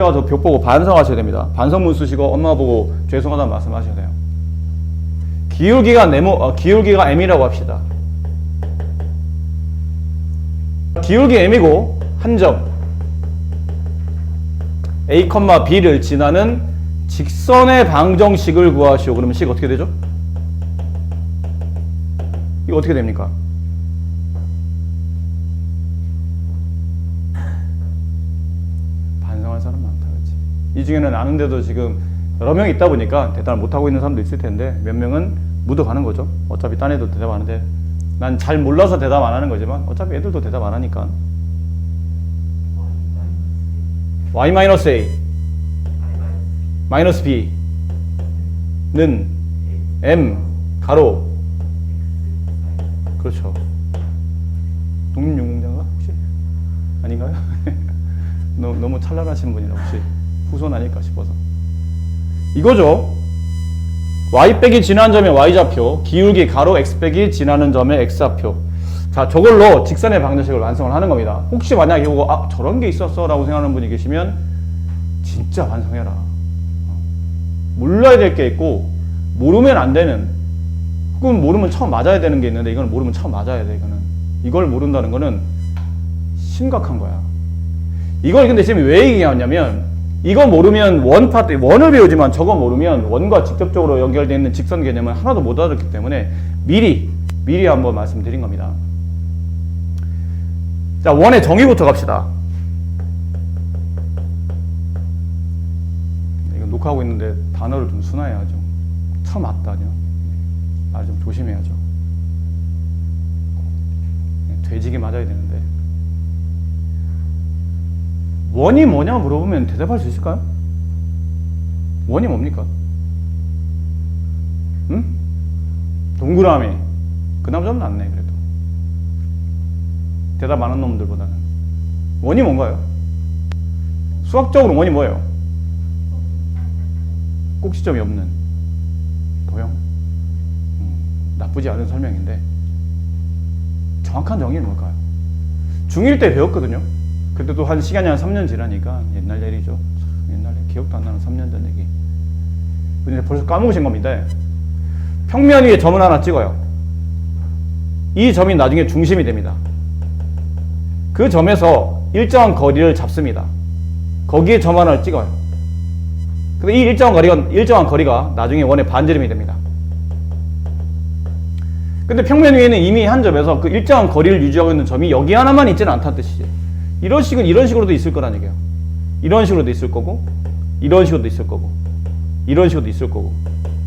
저 벽 보고 반성하셔야 됩니다. 반성문 쓰시고 엄마 보고 죄송하다는 말씀하셔야 돼요. 기울기가 m이라고 합시다. 기울기 m이고 한 점 a, b를 지나는 직선의 방정식을 구하시오. 그러면 식 어떻게 되죠? 이거 어떻게 됩니까? 반성할 사람 많다, 그렇지? 이 중에는 아는데도 지금 여러 명 있다 보니까 대답을 못하고 있는 사람도 있을 텐데 몇 명은 묻어가는 거죠. 어차피 딴 애도 대답 안 하는데 난 잘 몰라서 대답 안 하는 거지만 어차피 애들도 대답 안 하니까. y-a 마이너스 b는 m 가로 그렇죠. 독립용공자인가 혹시? 아닌가요? 너무 찬란하신 분이라 혹시 후손 아닐까 싶어서 이거죠. y 빼기 지나는 점의 y좌표, 기울기 가로 x 빼기 지나는 점의 x좌표. 자, 저걸로 직선의 방정식을 완성을 하는 겁니다. 혹시 만약에 이거 저런 게 있었어 라고 생각하는 분이 계시면 진짜 완성해라. 몰라야 될 게 있고 모르면 안 되는, 혹은 모르면 처음 맞아야 되는 게 있는데 이건 모르면 처음 맞아야 돼. 이걸 모른다는 거는 심각한 거야. 이걸 근데 지금 왜 얘기하냐면 이거 모르면 원을 배우지만 저거 모르면 원과 직접적으로 연결되어 있는 직선 개념은 하나도 못 알았기 때문에 미리 한번 말씀드린 겁니다. 자, 원의 정의부터 갑시다. 이거 녹화하고 있는데 단어를 좀 순화해야죠. 처음 왔다뇨. 말 좀 조심해야죠. 돼지게 맞아야 되는데. 원이 뭐냐 물어보면 대답할 수 있을까요? 원이 뭡니까? 응? 동그라미. 그나마 좀 낫네 그래도. 대답 안 한 놈들보다는. 원이 뭔가요? 수학적으로 원이 뭐예요? 꼭지점이 없는 도형. 나쁘지 않은 설명인데 정확한 정의는 뭘까요? 중1 때 배웠거든요. 그때도 한 시간이 한 3년 지나니까 옛날 일이죠. 옛날에 기억도 안 나는 3년 전 얘기. 근데 벌써 까먹으신 겁니다. 평면 위에 점을 하나 찍어요. 이 점이 나중에 중심이 됩니다. 그 점에서 일정한 거리를 잡습니다. 거기에 점 하나를 찍어요. 근데 이 일정한 거리가 나중에 원의 반지름이 됩니다. 근데 평면 위에는 이미 한 점에서 그 일정한 거리를 유지하고 있는 점이 여기 하나만 있지는 않다는 뜻이지. 이런 식으로도 있을 거란 얘기예요. 이런 식으로도 있을 거고, 이런 식으로도 있을 거고, 이런 식으로도 있을 거고.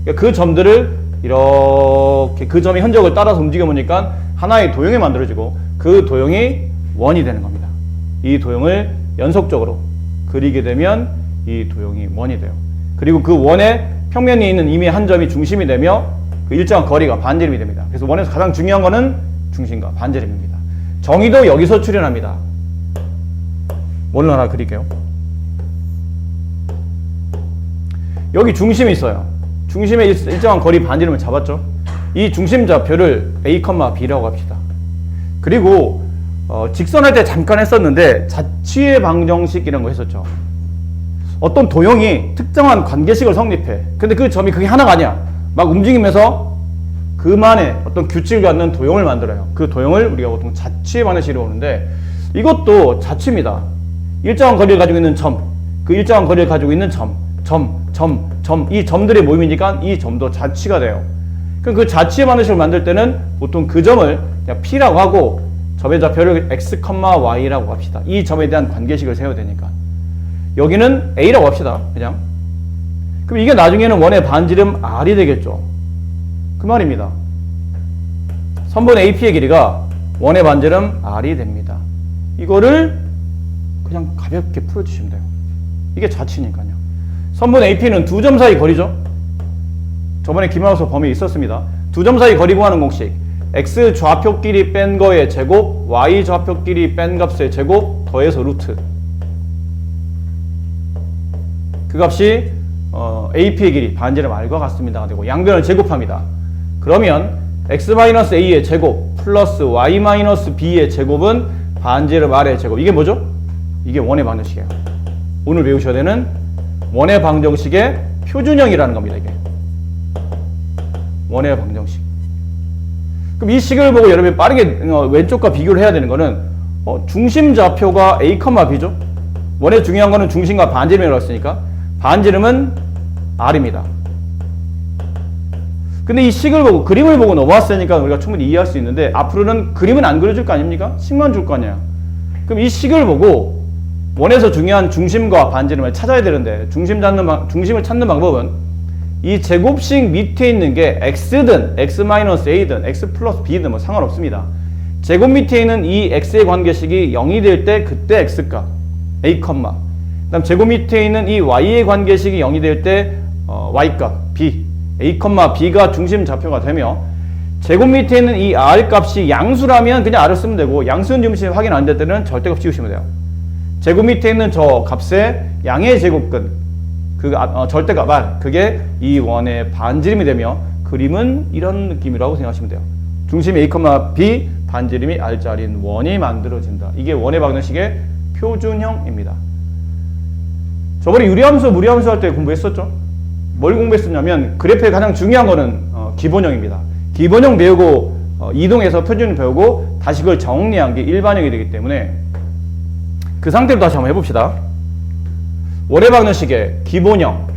그러니까 그 점들을 이렇게 그 점의 흔적을 따라서 움직여 보니까 하나의 도형이 만들어지고 그 도형이 원이 되는 겁니다. 이 도형을 연속적으로 그리게 되면 이 도형이 원이 돼요. 그리고 그 원의 평면 위에 있는 이미 한 점이 중심이 되며 그 일정한 거리가 반지름이 됩니다. 그래서 원에서 가장 중요한 거는 중심과 반지름입니다. 정의도 여기서 출현합니다. 원을 하나 그릴게요. 여기 중심이 있어요. 중심에 일정한 거리 반지름을 잡았죠. 이 중심 좌표를 a, b라고 합시다. 그리고 직선할 때 잠깐 했었는데 자취의 방정식 이런 거 했었죠. 어떤 도형이 특정한 관계식을 성립해. 근데 그 점이 그게 하나가 아니야. 막 움직이면서 그만의 어떤 규칙을 갖는 도형을 만들어요. 그 도형을 우리가 보통 자취의 방정식이라고 하는데 이것도 자취입니다. 일정한 거리를 가지고 있는 점, 그 일정한 거리를 가지고 있는 점, 이 점들의 모임이니까 이 점도 자취가 돼요. 그럼 그 자취의 방정식을 만들 때는 보통 그 점을 그냥 P라고 하고 점의 좌표를 X, Y라고 합시다. 이 점에 대한 관계식을 세워야 되니까. 여기는 A라고 합시다. 그냥. 그럼 이게 나중에는 원의 반지름 R이 되겠죠. 그 말입니다. 선분 AP의 길이가 원의 반지름 R이 됩니다. 이거를 그냥 가볍게 풀어주시면 돼요. 이게 자취니까요. 선분 AP는 두 점 사이 거리죠. 저번에 기말고사 범위에 있었습니다. 두 점 사이 거리 구하는 공식. X 좌표끼리 뺀 거의 제곱, Y 좌표끼리 뺀 값의 제곱, 더해서 루트. 그 값이 AP의 길이 반지름 R과 같습니다가 되고 양변을 제곱합니다. 그러면 X-A의 제곱 플러스 Y-B의 제곱은 반지름 R의 제곱. 이게 뭐죠? 이게 원의 방정식이에요. 오늘 배우셔야 되는 원의 방정식의 표준형이라는 겁니다. 이게 원의 방정식. 그럼 이 식을 보고 여러분이 빠르게 왼쪽과 비교를 해야 되는 거는 중심 좌표가 A, B죠. 원의 중요한 거는 중심과 반지름이라고 했으니까 반지름은 R입니다. 근데 이 식을 보고 그림을 보고 넘어왔으니까 우리가 충분히 이해할 수 있는데 앞으로는 그림은 안 그려줄 거 아닙니까? 식만 줄 거 아니야. 그럼 이 식을 보고 원에서 중요한 중심과 반지름을 찾아야 되는데 중심을 찾는 방법은 이 제곱식 밑에 있는 게 x든 x-a든 x 플러스 b든 뭐 상관없습니다. 제곱 밑에 있는 이 x의 관계식이 0이 될 때 그때 x값 a, 그다음 제곱 밑에 있는 이 y의 관계식이 0이 될 때 y값 b, a, b가 중심 좌표가 되며 제곱 밑에 있는 이 r 값이 양수라면 그냥 r을 쓰면 되고 양수는 중심이 확인 안 될 때는 절대값 지우시면 돼요. 제곱 밑에 있는 저 값의 양의 제곱근 절대값 R, 그게 이 원의 반지름이 되며 그림은 이런 느낌이라고 생각하시면 돼요. 중심이 A, B, 반지름이 R자리인 원이 만들어진다. 이게 원의 방정식의 표준형입니다. 저번에 유리함수, 무리함수 할 때 공부했었죠? 뭘 공부했었냐면 그래프의 가장 중요한 거는 기본형입니다. 기본형 배우고 이동해서 표준형 배우고 다시 그걸 정리한 게 일반형이 되기 때문에 그 상태로 다시 한번 해봅시다. 원의 방정식의 기본형.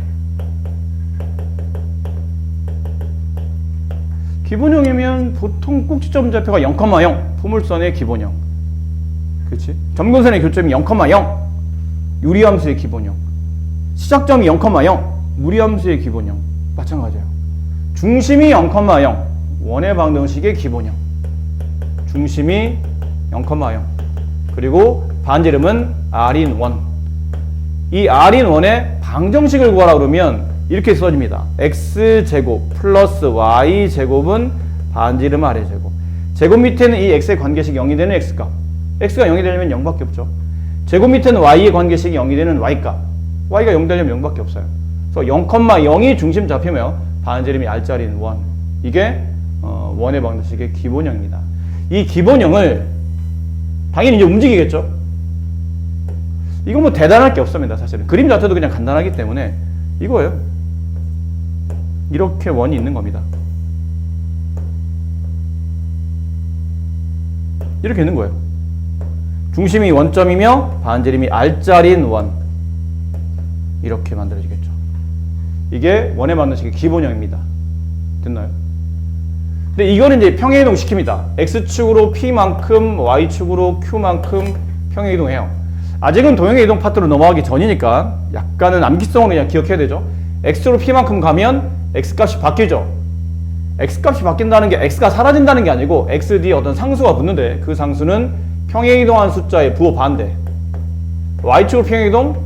기본형이면 보통 꼭지점 좌표가 0,0 포물선의 기본형. 그렇지? 점근선의 교점이 0,0 유리함수의 기본형. 시작점이 0,0 무리함수의 기본형. 마찬가지예요. 중심이 0,0 원의 방정식의 기본형. 중심이 0,0 그리고 반지름은 R인 원. 이 R인 원의 방정식을 구하라 그러면 이렇게 써집니다. X제곱 플러스 Y제곱은 반지름 R제곱. 제곱 밑에는 이 X의 관계식이 0이 되는 X값. X가 0이 되려면 0밖에 없죠. 제곱 밑에는 Y의 관계식이 0이 되는 Y값. Y가 0 되려면 0밖에 없어요. 그래서 0,0이 중심 좌표며 반지름이 R자리인 원. 이게 원의 방정식의 기본형입니다. 이 기본형을 당연히 이제 움직이겠죠. 이건 뭐 대단할 게 없습니다. 사실은 그림 자체도 그냥 간단하기 때문에 이거예요. 이렇게 원이 있는 겁니다. 이렇게 있는 거예요. 중심이 원점이며 반지름이 R자리인 원. 이렇게 만들어지겠죠. 이게 원의 방정식의 기본형입니다. 됐나요? 근데 이거는 이제 평행이동 시킵니다. X축으로 P만큼 Y축으로 Q만큼 평행이동해요. 아직은 도형의 이동 파트로 넘어가기 전이니까 약간은 암기성으로 그냥 기억해야 되죠. X로 P만큼 가면 X값이 바뀌죠. X값이 바뀐다는 게 X가 사라진다는 게 아니고 X 뒤에 어떤 상수가 붙는데 그 상수는 평행이동한 숫자의 부호 반대. Y축으로 평행이동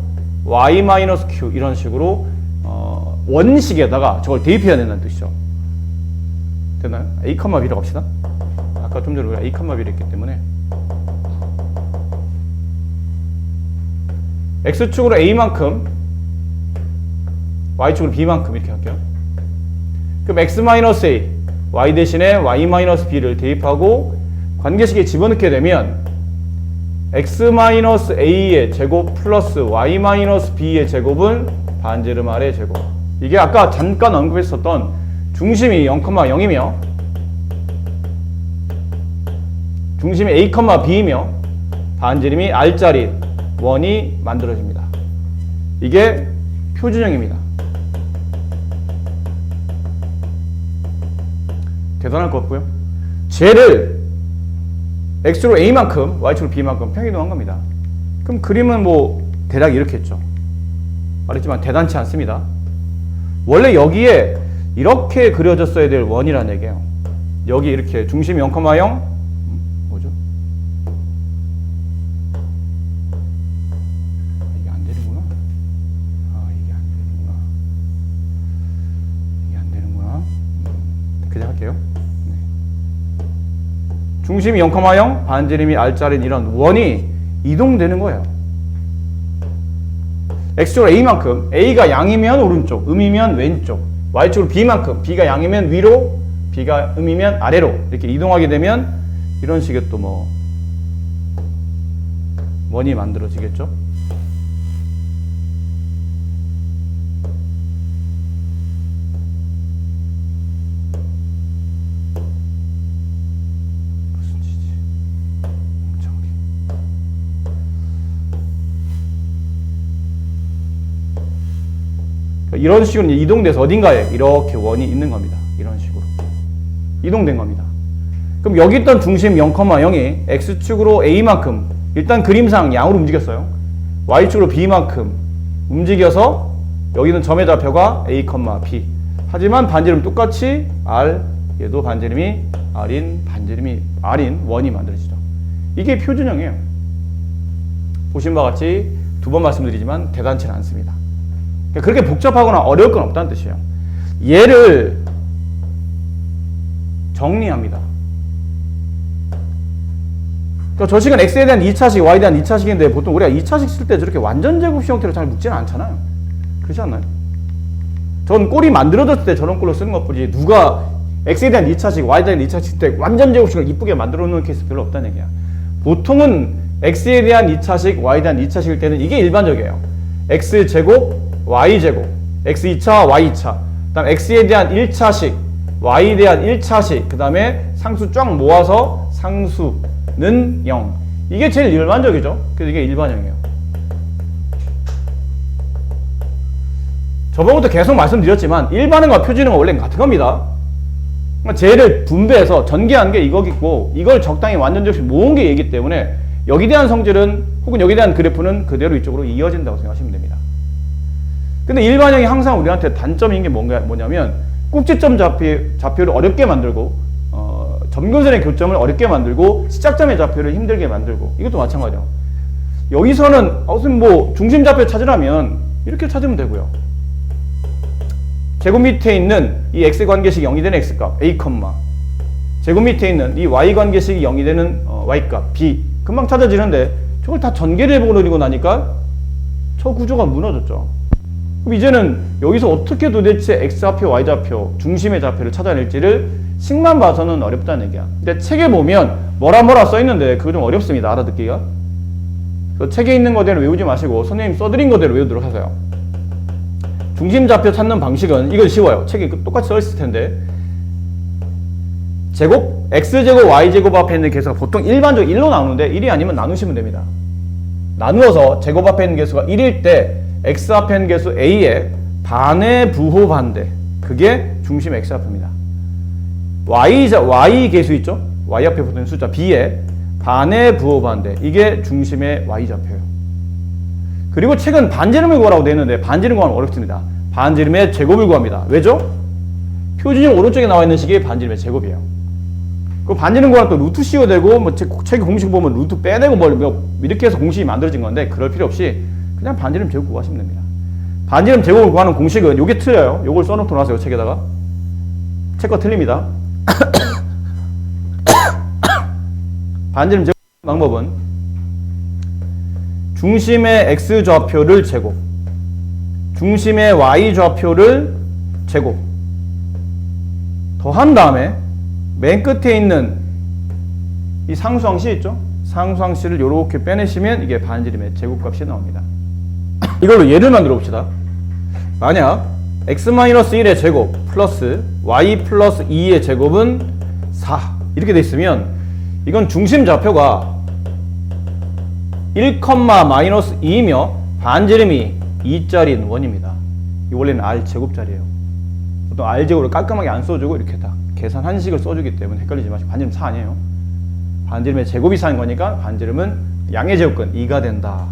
Y-Q 이런 식으로 원식에다가 저걸 대입해야 된다는 뜻이죠. 됐나요? A, B로 갑시다. 아까 좀 전에 우리가 A, B를 했기 때문에 X축으로 A만큼 Y축으로 B만큼 이렇게 할게요. 그럼 X-A Y 대신에 Y-B를 대입하고 관계식에 집어넣게 되면 X-A의 제곱 플러스 Y-B의 제곱은 반지름 R의 제곱. 이게 아까 잠깐 언급했었던 중심이 0,0이며 중심이 A, B이며 반지름이 R자리 원이 만들어집니다. 이게 표준형입니다. 대단할 것 같고요. 쟤를 X로 A만큼 Y축으로 B만큼 평행이동한 겁니다. 그럼 그림은 뭐 대략 이렇게 했죠. 말했지만 대단치 않습니다. 원래 여기에 이렇게 그려졌어야 될 원이라는 얘기예요. 여기 이렇게 중심이 0,0 뭐죠? 이게 안 되는구나. 이게 안 되는구나. 이게 안 되는구나. 그냥 할게요. 네. 중심이 0,0 반지름이 R자리인 이런 원이 이동되는 거예요. X축으로 A만큼 A가 양이면 오른쪽, 음이면 왼쪽, Y축으로 B만큼 B가 양이면 위로, B가 음이면 아래로 이렇게 이동하게 되면 이런 식의 또 뭐 원이 만들어지겠죠. 이런 식으로 이제 이동돼서 어딘가에 이렇게 원이 있는 겁니다. 이런 식으로 이동된 겁니다. 그럼 여기 있던 중심 0,0이 x축으로 a만큼 일단 그림상 양으로 움직였어요. y축으로 b만큼 움직여서 여기는 점의 좌표가 a, b. 하지만 반지름 똑같이 r, 얘도 반지름이 r인 원이 만들어지죠. 이게 표준형이에요. 보신 바와 같이 두 번 말씀드리지만 대단치는 않습니다. 그렇게 복잡하거나 어려울 건 없다는 뜻이에요. 얘를 정리합니다. 그러니까 저 식은 x에 대한 2차식, y에 대한 2차식인데 보통 우리가 2차식 쓸 때 저렇게 완전 제곱식 형태로 잘 묶지는 않잖아요. 그렇지 않나요? 전 꼴이 만들어졌을 때 저런 꼴로 쓰는 것뿐이지 누가 x에 대한 2차식, y에 대한 2차식 때 완전 제곱식을 이쁘게 만들어 놓는 케이스 별로 없다는 얘기야. 보통은 x에 대한 2차식, y에 대한 2차식일 때는 이게 일반적이에요. x제곱, y제곱, x2차, y2차. 그 다음 x에 대한 1차식, y에 대한 1차식, 그 다음에 상수 쫙 모아서 상수는 0. 이게 제일 일반적이죠. 그래서 이게 일반형이에요. 저번부터 계속 말씀드렸지만 일반형과 표준형은 원래 같은 겁니다. 쟤를 분배해서 전개한 게 이거겠고 이걸 적당히 완전적으로 모은 게 얘기 때문에 여기에 대한 성질은 혹은 여기에 대한 그래프는 그대로 이쪽으로 이어진다고 생각하시면 됩니다. 근데 일반형이 항상 우리한테 단점인 게 뭐냐면 꼭지점 좌표를 어렵게 만들고 점근선의 교점을 어렵게 만들고 시작점의 좌표를 힘들게 만들고 이것도 마찬가지예요. 여기서는 무슨 뭐 중심 좌표 찾으라면 이렇게 찾으면 되고요. 제곱 밑에 있는 이 x 관계식이 0이 되는 x값 a, 제곱 밑에 있는 이 y 관계식이 0이 되는 y값 b 금방 찾아지는데 저걸 다 전개를 해버리고 나니까 저 구조가 무너졌죠. 그럼 이제는 여기서 어떻게 도대체 x좌표, y좌표, 중심의 좌표를 찾아낼지를 식만 봐서는 어렵다는 얘기야. 근데 책에 보면 뭐라 써있는데 그거 좀 어렵습니다. 알아듣기가. 그 책에 있는 거대로 외우지 마시고 선생님 써드린 거대로 외우도록 하세요. 중심 좌표 찾는 방식은 이건 쉬워요. 책에 똑같이 써있을 텐데 제곱, x제곱, y제곱 앞에 있는 개수가 보통 일반적으로 1로 나오는데 1이 아니면 나누시면 됩니다. 나누어서 제곱 앞에 있는 개수가 1일 때 x 앞에 있는 개수 a의 반의 부호 반대 그게 중심 x좌표입니다. y 개수 있죠? y 앞에 붙는 숫자 b의 반의 부호 반대 이게 중심의 y좌표예요. 그리고 책은 반지름을 구하라고 되어 있는데 반지름 구하면 어렵습니다. 반지름의 제곱을 구합니다. 왜죠? 표준형 오른쪽에 나와 있는 식이 반지름의 제곱이에요. 그 반지름 구하면 또 루트 씌워야 되고 뭐 책 공식 보면 루트 빼내고 뭐 이렇게 해서 공식이 만들어진 건데 그럴 필요 없이 그냥 반지름 제곱 구하시면 됩니다. 반지름 제곱을 구하는 공식은 요게 틀려요. 요걸 써놓고 나세요. 책에다가. 책 거 틀립니다. 반지름 제곱 방법은 중심의 x좌표를 제곱, 중심의 y좌표를 제곱 더한 다음에 맨 끝에 있는 이 상수항시 있죠? 상수항시를 이렇게 빼내시면 이게 반지름의 제곱값이 나옵니다. 이걸로 예를 만들어 봅시다. 만약 x-1의 제곱 플러스 y 플러스 2의 제곱은 4 이렇게 돼 있으면 이건 중심 좌표가 1,-2이며 반지름이 2짜리인 원입니다. 이 원래는 r제곱짜리예요. 보통 r제곱을 깔끔하게 안 써주고 이렇게 다 계산 한식을 써주기 때문에 헷갈리지 마시고 반지름 4 아니에요. 반지름의 제곱이 4인 거니까 반지름은 양의 제곱근 2가 된다.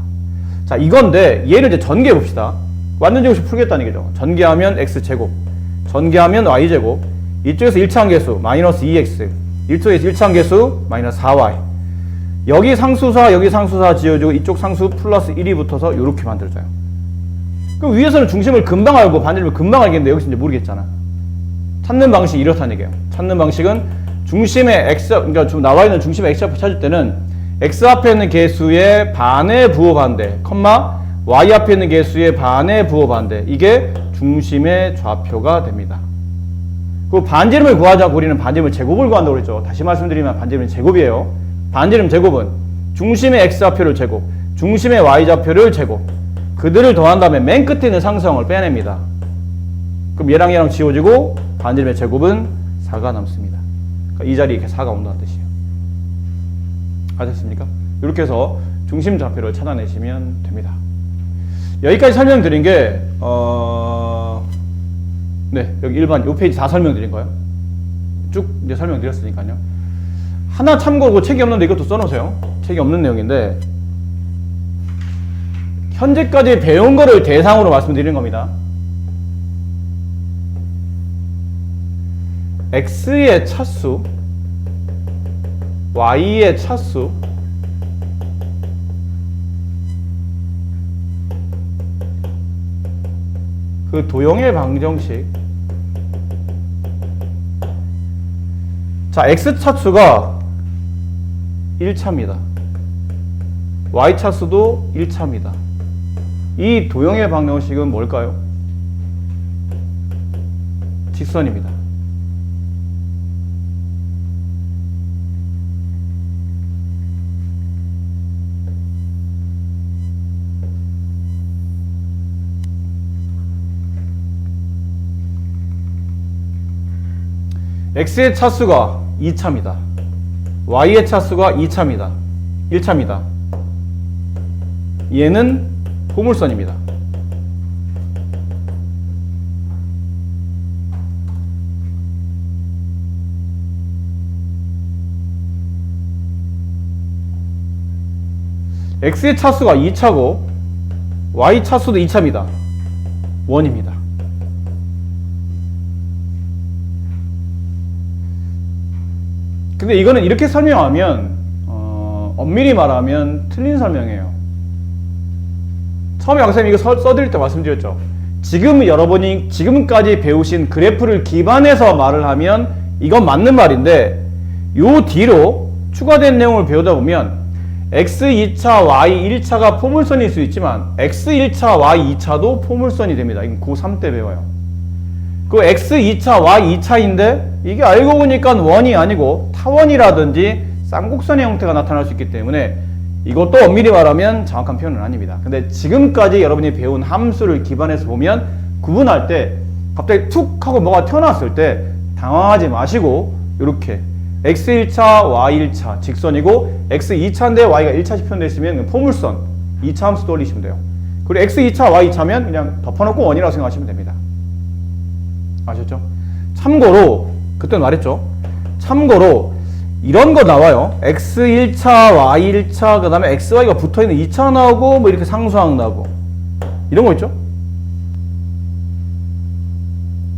자 이건데 얘를 이제 전개해 봅시다. 완전 제곱식 풀겠다는 얘기죠. 전개하면 x제곱, 전개하면 y제곱, 이쪽에서 1차항 개수 마이너스 2x, 이쪽에서 1차항 개수 마이너스 4y, 여기 상수사 여기 상수사 지어주고 이쪽 상수 플러스 1이 붙어서 이렇게 만들어져요. 그럼 위에서는 중심을 금방 알고 반지름을 금방 알겠는데 여기서 이제 모르겠잖아. 찾는 방식이 이렇다는 얘기예요. 찾는 방식은 중심의 x, 그러니까 지금 나와 있는 중심의 x좌표 찾을 때는 x 앞에 있는 개수의 반의 부호 반대, 컴마 y 앞에 있는 개수의 반의 부호 반대 이게 중심의 좌표가 됩니다. 그 반지름을 구하자고 우리는 반지름을 제곱을 구한다고 그랬죠. 다시 말씀드리면 반지름은 제곱이에요. 반지름 제곱은 중심의 x좌표를 제곱, 중심의 y좌표를 제곱 그들을 더한 다음에 맨 끝에 있는 상수항을 빼냅니다. 그럼 얘랑 얘랑 지워지고 반지름의 제곱은 4가 남습니다. 그러니까 이 자리에 이렇게 4가 온다는 뜻이에요. 아셨습니까? 이렇게 해서 중심 좌표를 찾아내시면 됩니다. 여기까지 설명드린 게 네, 여기 일반 요 페이지 다 설명드린 거예요. 쭉 이제 설명드렸으니까요. 하나 참고로 책이 없는데 이것도 써놓으세요. 책이 없는 내용인데 현재까지 배운 거를 대상으로 말씀드리는 겁니다. x의 차수, y의 차수, 그 도형의 방정식. 자, x 차수가 1차입니다. y 차수도 1차입니다. 이 도형의 방정식은 뭘까요? 직선입니다. x의 차수가 2차입니다. y의 차수가 2차입니다. 1차입니다. 얘는 포물선입니다. x의 차수가 2차고 y 차수도 2차입니다. 원입니다. 근데 이거는 이렇게 설명하면 엄밀히 말하면 틀린 설명이에요. 처음에 강사님이 이거 써드릴 때 말씀드렸죠. 지금 여러분이 지금까지 배우신 그래프를 기반해서 말을 하면 이건 맞는 말인데 요 뒤로 추가된 내용을 배우다 보면 x 2차, y 1차가 포물선일 수 있지만 x 1차, y 2차도 포물선이 됩니다. 이건 고3 때 배워요. 그 x 2차, y 2차인데 이게 알고 보니까 원이 아니고 타원이라든지 쌍곡선의 형태가 나타날 수 있기 때문에 이것도 엄밀히 말하면 정확한 표현은 아닙니다. 근데 지금까지 여러분이 배운 함수를 기반해서 보면 구분할 때 갑자기 툭 하고 뭐가 튀어나왔을 때 당황하지 마시고 이렇게 x 1차, y 1차 직선이고 x 2차인데 y가 1차씩 표현되어 있으면 포물선 2차 함수 떠올리시면 돼요. 그리고 x 2차, y 2차면 그냥 덮어놓고 원이라고 생각하시면 됩니다. 아셨죠? 참고로 그때 말했죠. 참고로 이런 거 나와요. x 1차, y 1차, 그 다음에 x, y가 붙어있는 2차 나오고 뭐 이렇게 상수항 나오고 이런 거 있죠?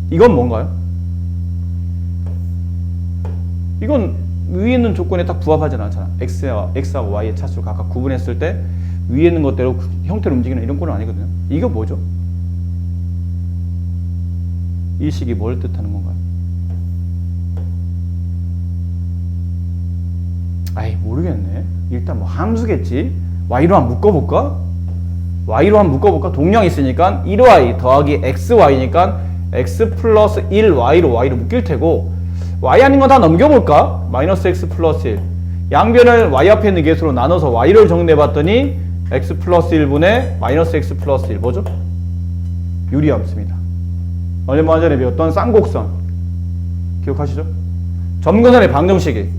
이건 뭔가요? 이건 위에 있는 조건에 딱 부합하진 않잖아. x하고 y의 차수를 각각 구분했을 때 위에 있는 것대로 형태를 움직이는 이런 꼴은 아니거든요. 이거 뭐죠? 이 식이 뭘 뜻하는 건가요? 아이 모르겠네. 일단 뭐 함수겠지. y로 한번 묶어볼까? y로 한번 묶어볼까? 동량이 있으니까 1y 더하기 xy니까 x 플러스 1y로 y로 묶일 테고 y 아닌 거 다 넘겨볼까? 마이너스 x 플러스 1 양변을 y 앞에 있는 개수로 나눠서 y를 정리해봤더니 x 플러스 1분의 마이너스 x 플러스 1 뭐죠? 유리함수입니다. 얼마 전에 배웠던 쌍곡선 기억하시죠? 점근선의 방정식이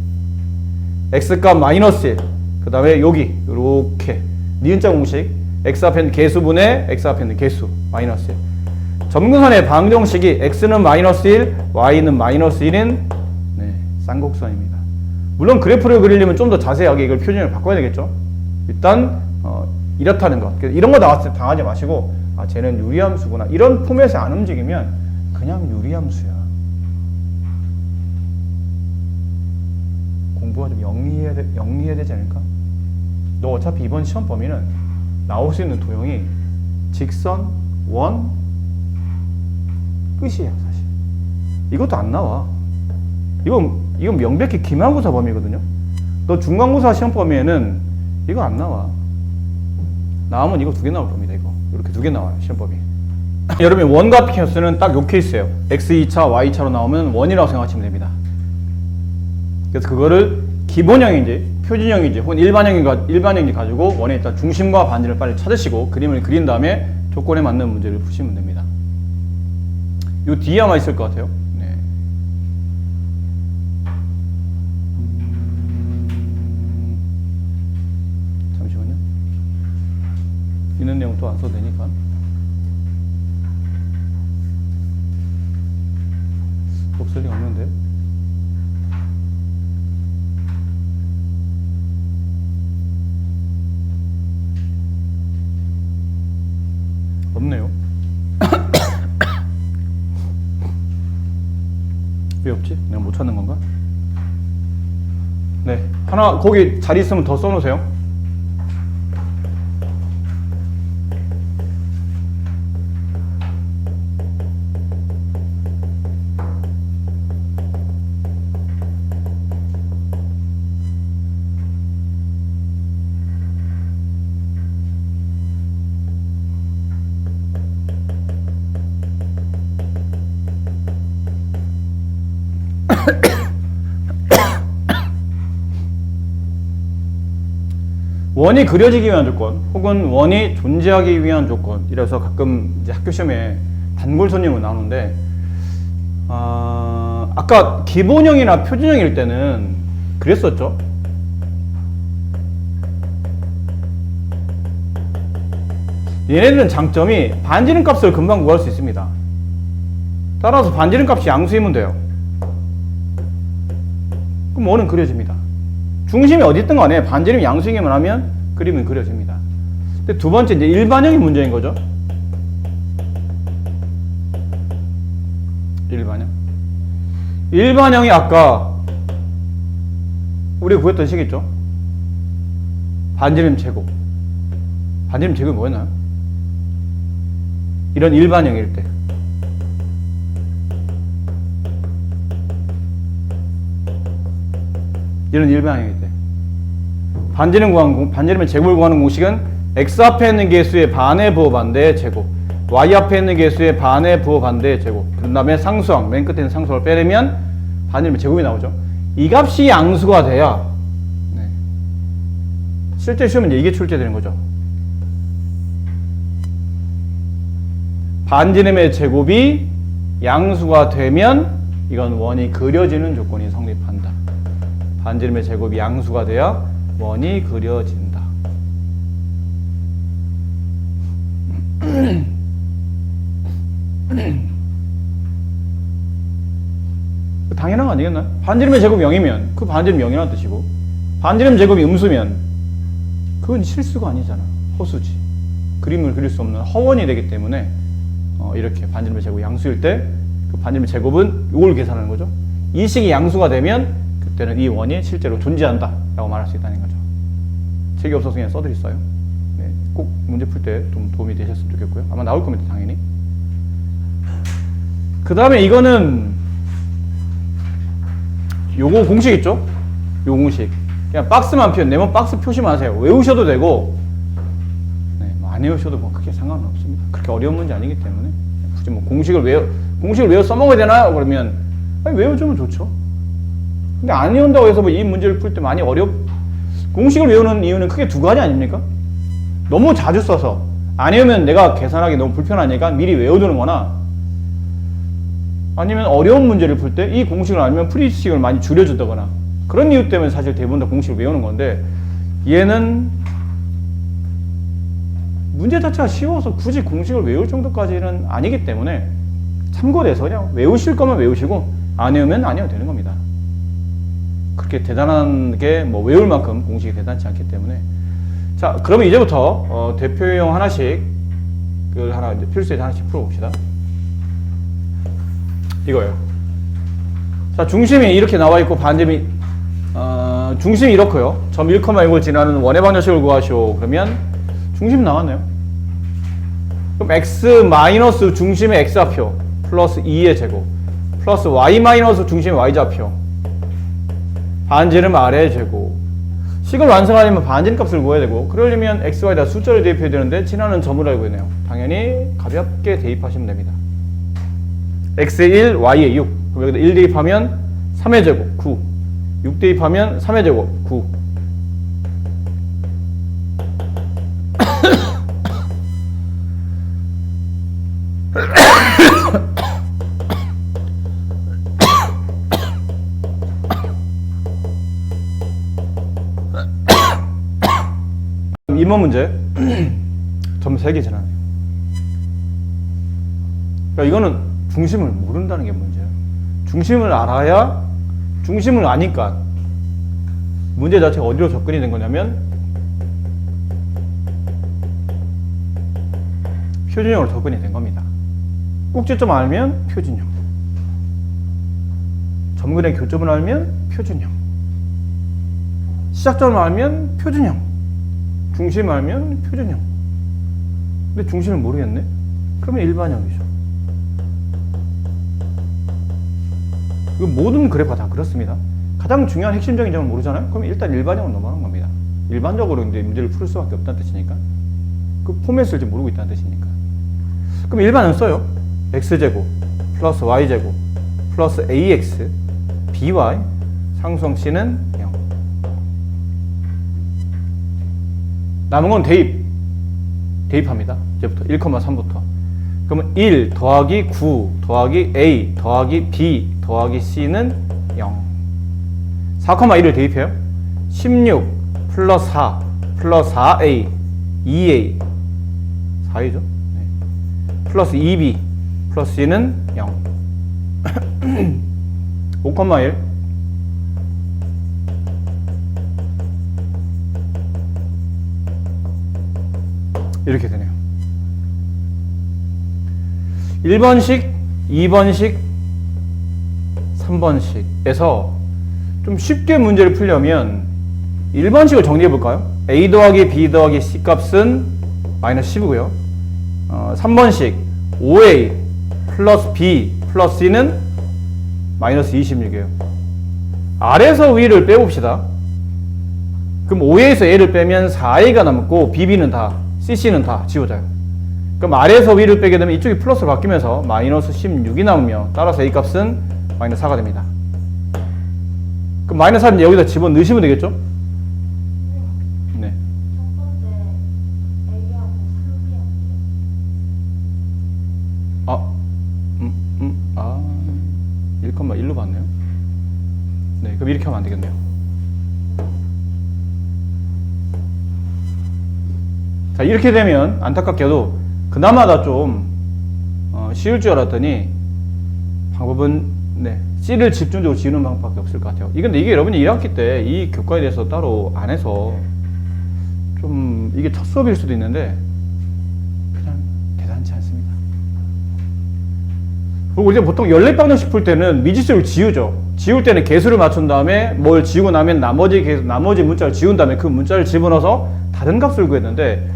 x값 마이너스 1 그 다음에 여기 이렇게 니은자 공식 x 앞에 있는 개수분의 x 앞에 있는 개수 마이너스 1 점근선의 방정식이 x는 마이너스 1 y는 마이너스 1인 쌍곡선입니다. 물론 그래프를 그리려면 좀 더 자세하게 이걸 표준을 바꿔야 되겠죠. 일단 이렇다는 것 이런 거 나왔을 때 당하지 마시고 아 쟤는 유리함수구나 이런 포맷에 안 움직이면 그냥 유리함수야. 공부가 좀 영리해야 되지 않을까? 너 어차피 이번 시험 범위는 나올 수 있는 도형이 직선, 원, 끝이야 사실. 이것도 안 나와. 이건 명백히 기말고사 범위거든요. 너 중간고사 시험 범위에는 이거 안 나와. 나오면 이거 2개 나올 겁니다. 이거 이렇게 2개 나와요 시험 범위. 여러분 원과 케이스는 딱 요 케이스예요. x 2차, y 2차로 나오면 원이라고 생각하시면 됩니다. 그래서 그거를 기본형인지 표준형인지 혹은 일반형인지 가지고 원에 일단 중심과 반지를 빨리 찾으시고 그림을 그린 다음에 조건에 맞는 문제를 푸시면 됩니다. 요 뒤에 아마 있을 것 같아요. 네. 잠시만요. 있는 내용 또 안 써도 되니까. 어딨지? 내가 못 찾는 건가? 네, 하나 거기 자리 있으면 더 써놓으세요. 원이 그려지기 위한 조건 혹은 원이 존재하기 위한 조건 이래서 가끔 이제 학교 시험에 단골 손님으로 나오는데 아까 기본형이나 표준형일 때는 그랬었죠. 얘네들은 장점이 반지름 값을 금방 구할 수 있습니다. 따라서 반지름 값이 양수이면 돼요. 그럼 원은 그려집니다. 중심이 어디 있든 간에 반지름이 양수이기만 하면 그림은 그려집니다. 근데 두 번째 이제 일반형이 문제인 거죠. 일반형이 아까 우리가 구했던 식 있죠. 반지름 제곱. 반지름 제곱이 뭐였나요? 이런 일반형일 때. 이런 일반형일 때. 반지름의 제곱을 구하는 공식은 x 앞에 있는 개수의 반의 부호 반대의 제곱, y 앞에 있는 개수의 반의 부호 반대의 제곱, 그 다음에 상수항, 맨 끝에 있는 상수항을 빼내면 반지름의 제곱이 나오죠. 이 값이 양수가 돼야 실제 시험은 이게 출제되는 거죠. 반지름의 제곱이 양수가 되면 이건 원이 그려지는 조건이 성립한다. 반지름의 제곱이 양수가 돼야 원이 그려진다. 당연한 거 아니겠나? 반지름의 제곱이 0이면 그 반지름 0이라는 뜻이고, 반지름 제곱이 음수면 그건 실수가 아니잖아. 허수지. 그림을 그릴 수 없는 허원이 되기 때문에 이렇게 반지름의 제곱이 양수일 때 그 반지름의 제곱은 이걸 계산하는 거죠. 이 식이 양수가 되면 그때는 이 원이 실제로 존재한다 라고 말할 수 있다는 거죠. 책이 없어서 그냥 써드렸어요. 네, 꼭 문제 풀 때 좀 도움이 되셨으면 좋겠고요. 아마 나올 겁니다, 당연히. 그 다음에 이거는 요거 공식 있죠? 요 공식. 그냥 박스만 네모 박스 표시만 하세요. 외우셔도 되고, 네, 안 외우셔도 뭐 크게 상관은 없습니다. 그렇게 어려운 문제 아니기 때문에 굳이 뭐 공식을 외워 써먹어야 되나요? 그러면 아니, 외워주면 좋죠. 근데 안 외운다고 해서 뭐 이 문제를 풀 때 많이 공식을 외우는 이유는 크게 두 가지 아닙니까? 너무 자주 써서 안 외우면 내가 계산하기 너무 불편하니까 미리 외워두는 거나, 아니면 어려운 문제를 풀 때 이 공식을 알면 풀이식을 많이 줄여주다거나, 그런 이유 때문에 사실 대부분 다 공식을 외우는 건데, 얘는 문제 자체가 쉬워서 굳이 공식을 외울 정도까지는 아니기 때문에 참고돼서 그냥 외우실 거면 외우시고 안 외우면 안 외워도 되는 겁니다. 그렇게 대단하게 뭐 외울 만큼 공식이 대단치 않기 때문에. 자, 그러면 이제부터 대표형 하나씩 하나 이제 필수에 하나씩 풀어봅시다. 이거예요. 자, 중심이 이렇게 나와 있고 반지름이 중심이 이렇고요. 점 1,1을 지나는 원의 방정식을 구하시오. 그러면 중심 나왔네요. 그럼 x 마이너스 중심의 x좌표 플러스 2의 제곱 플러스 y 마이너스 중심의 y좌표 반지름 아래의 제곱. 식을 완성하려면 반지름 값을 구해야 되고, 그러려면 x, y에다 숫자를 대입해야 되는데 지나는 점을 알고 있네요. 당연히 가볍게 대입하시면 됩니다. x에 1, y에 6. 그럼 여기다 1 대입하면 3의 제곱 9. 6 대입하면 3의 제곱 9. 이번 문제 점 3개 지나네요. 그러니까 이거는 중심을 모른다는 게 문제예요. 중심을 알아야, 중심을 아니까 문제 자체가 어디로 접근이 된 거냐면 표준형으로 접근이 된 겁니다. 꼭지점 알면 표준형, 점근의 교점을 알면 표준형, 시작점을 알면 표준형, 중심 알면 표준형. 근데 중심을 모르겠네? 그러면 일반형이죠. 그 모든 그래프가 다 그렇습니다. 가장 중요한 핵심적인 점을 모르잖아요? 그럼 일단 일반형으로 넘어가는 겁니다. 일반적으로 이제 문제를 풀 수밖에 없다는 뜻이니까. 그 포맷을 지금 모르고 있다는 뜻이니까. 그럼 일반은 써요. x제곱 플러스 y제곱 플러스 ax by 상수항 c는 0. 남은 건 대입합니다. 이제부터 1,3부터. 그러면 1 더하기 9 더하기 a 더하기 b 더하기 c는 0. 4,1을 대입해요. 16 플러스 4 플러스 4a 2a 4이죠. 네. 플러스 2b 플러스 c는 0. 5,1 이렇게 되네요. 1번식, 2번식, 3번식에서 좀 쉽게 문제를 풀려면 1번식을 정리해 볼까요? a 더하기 b 더하기 c 값은 마이너스 10이고요. 3번식 5a 플러스 b 플러스 c는 마이너스 26이에요. 아래에서 위를 빼봅시다. 그럼 5a에서 a를 빼면 4a가 남고 bb는 다, cc는 다 지워져요. 그럼 아래에서 위를 빼게 되면 이쪽이 플러스로 바뀌면서 마이너스 16이 나오며 따라서 a 값은 마이너스 4가 됩니다. 그럼 마이너스 4는 여기다 집어넣으시면 되겠죠? 네. 아, 1,1로 봤네요. 네, 그럼 이렇게 하면 안 되겠네요. 자, 이렇게 되면 안타깝게도 그나마가 좀 쉬울 줄 알았더니 방법은 네, C를 집중적으로 지우는 방법밖에 없을 것 같아요. 근데 이게 여러분이 1학기 때 이 교과에 대해서 따로 안 해서 좀 이게 첫 수업일 수도 있는데 그냥 대단치 않습니다. 그리고 이제 보통 14방정식 풀 때는 미지수를 지우죠. 지울 때는 개수를 맞춘 다음에 뭘 지우고 나면 나머지 문자를 지운 다음에 그 문자를 집어넣어서 다른 값을 구했는데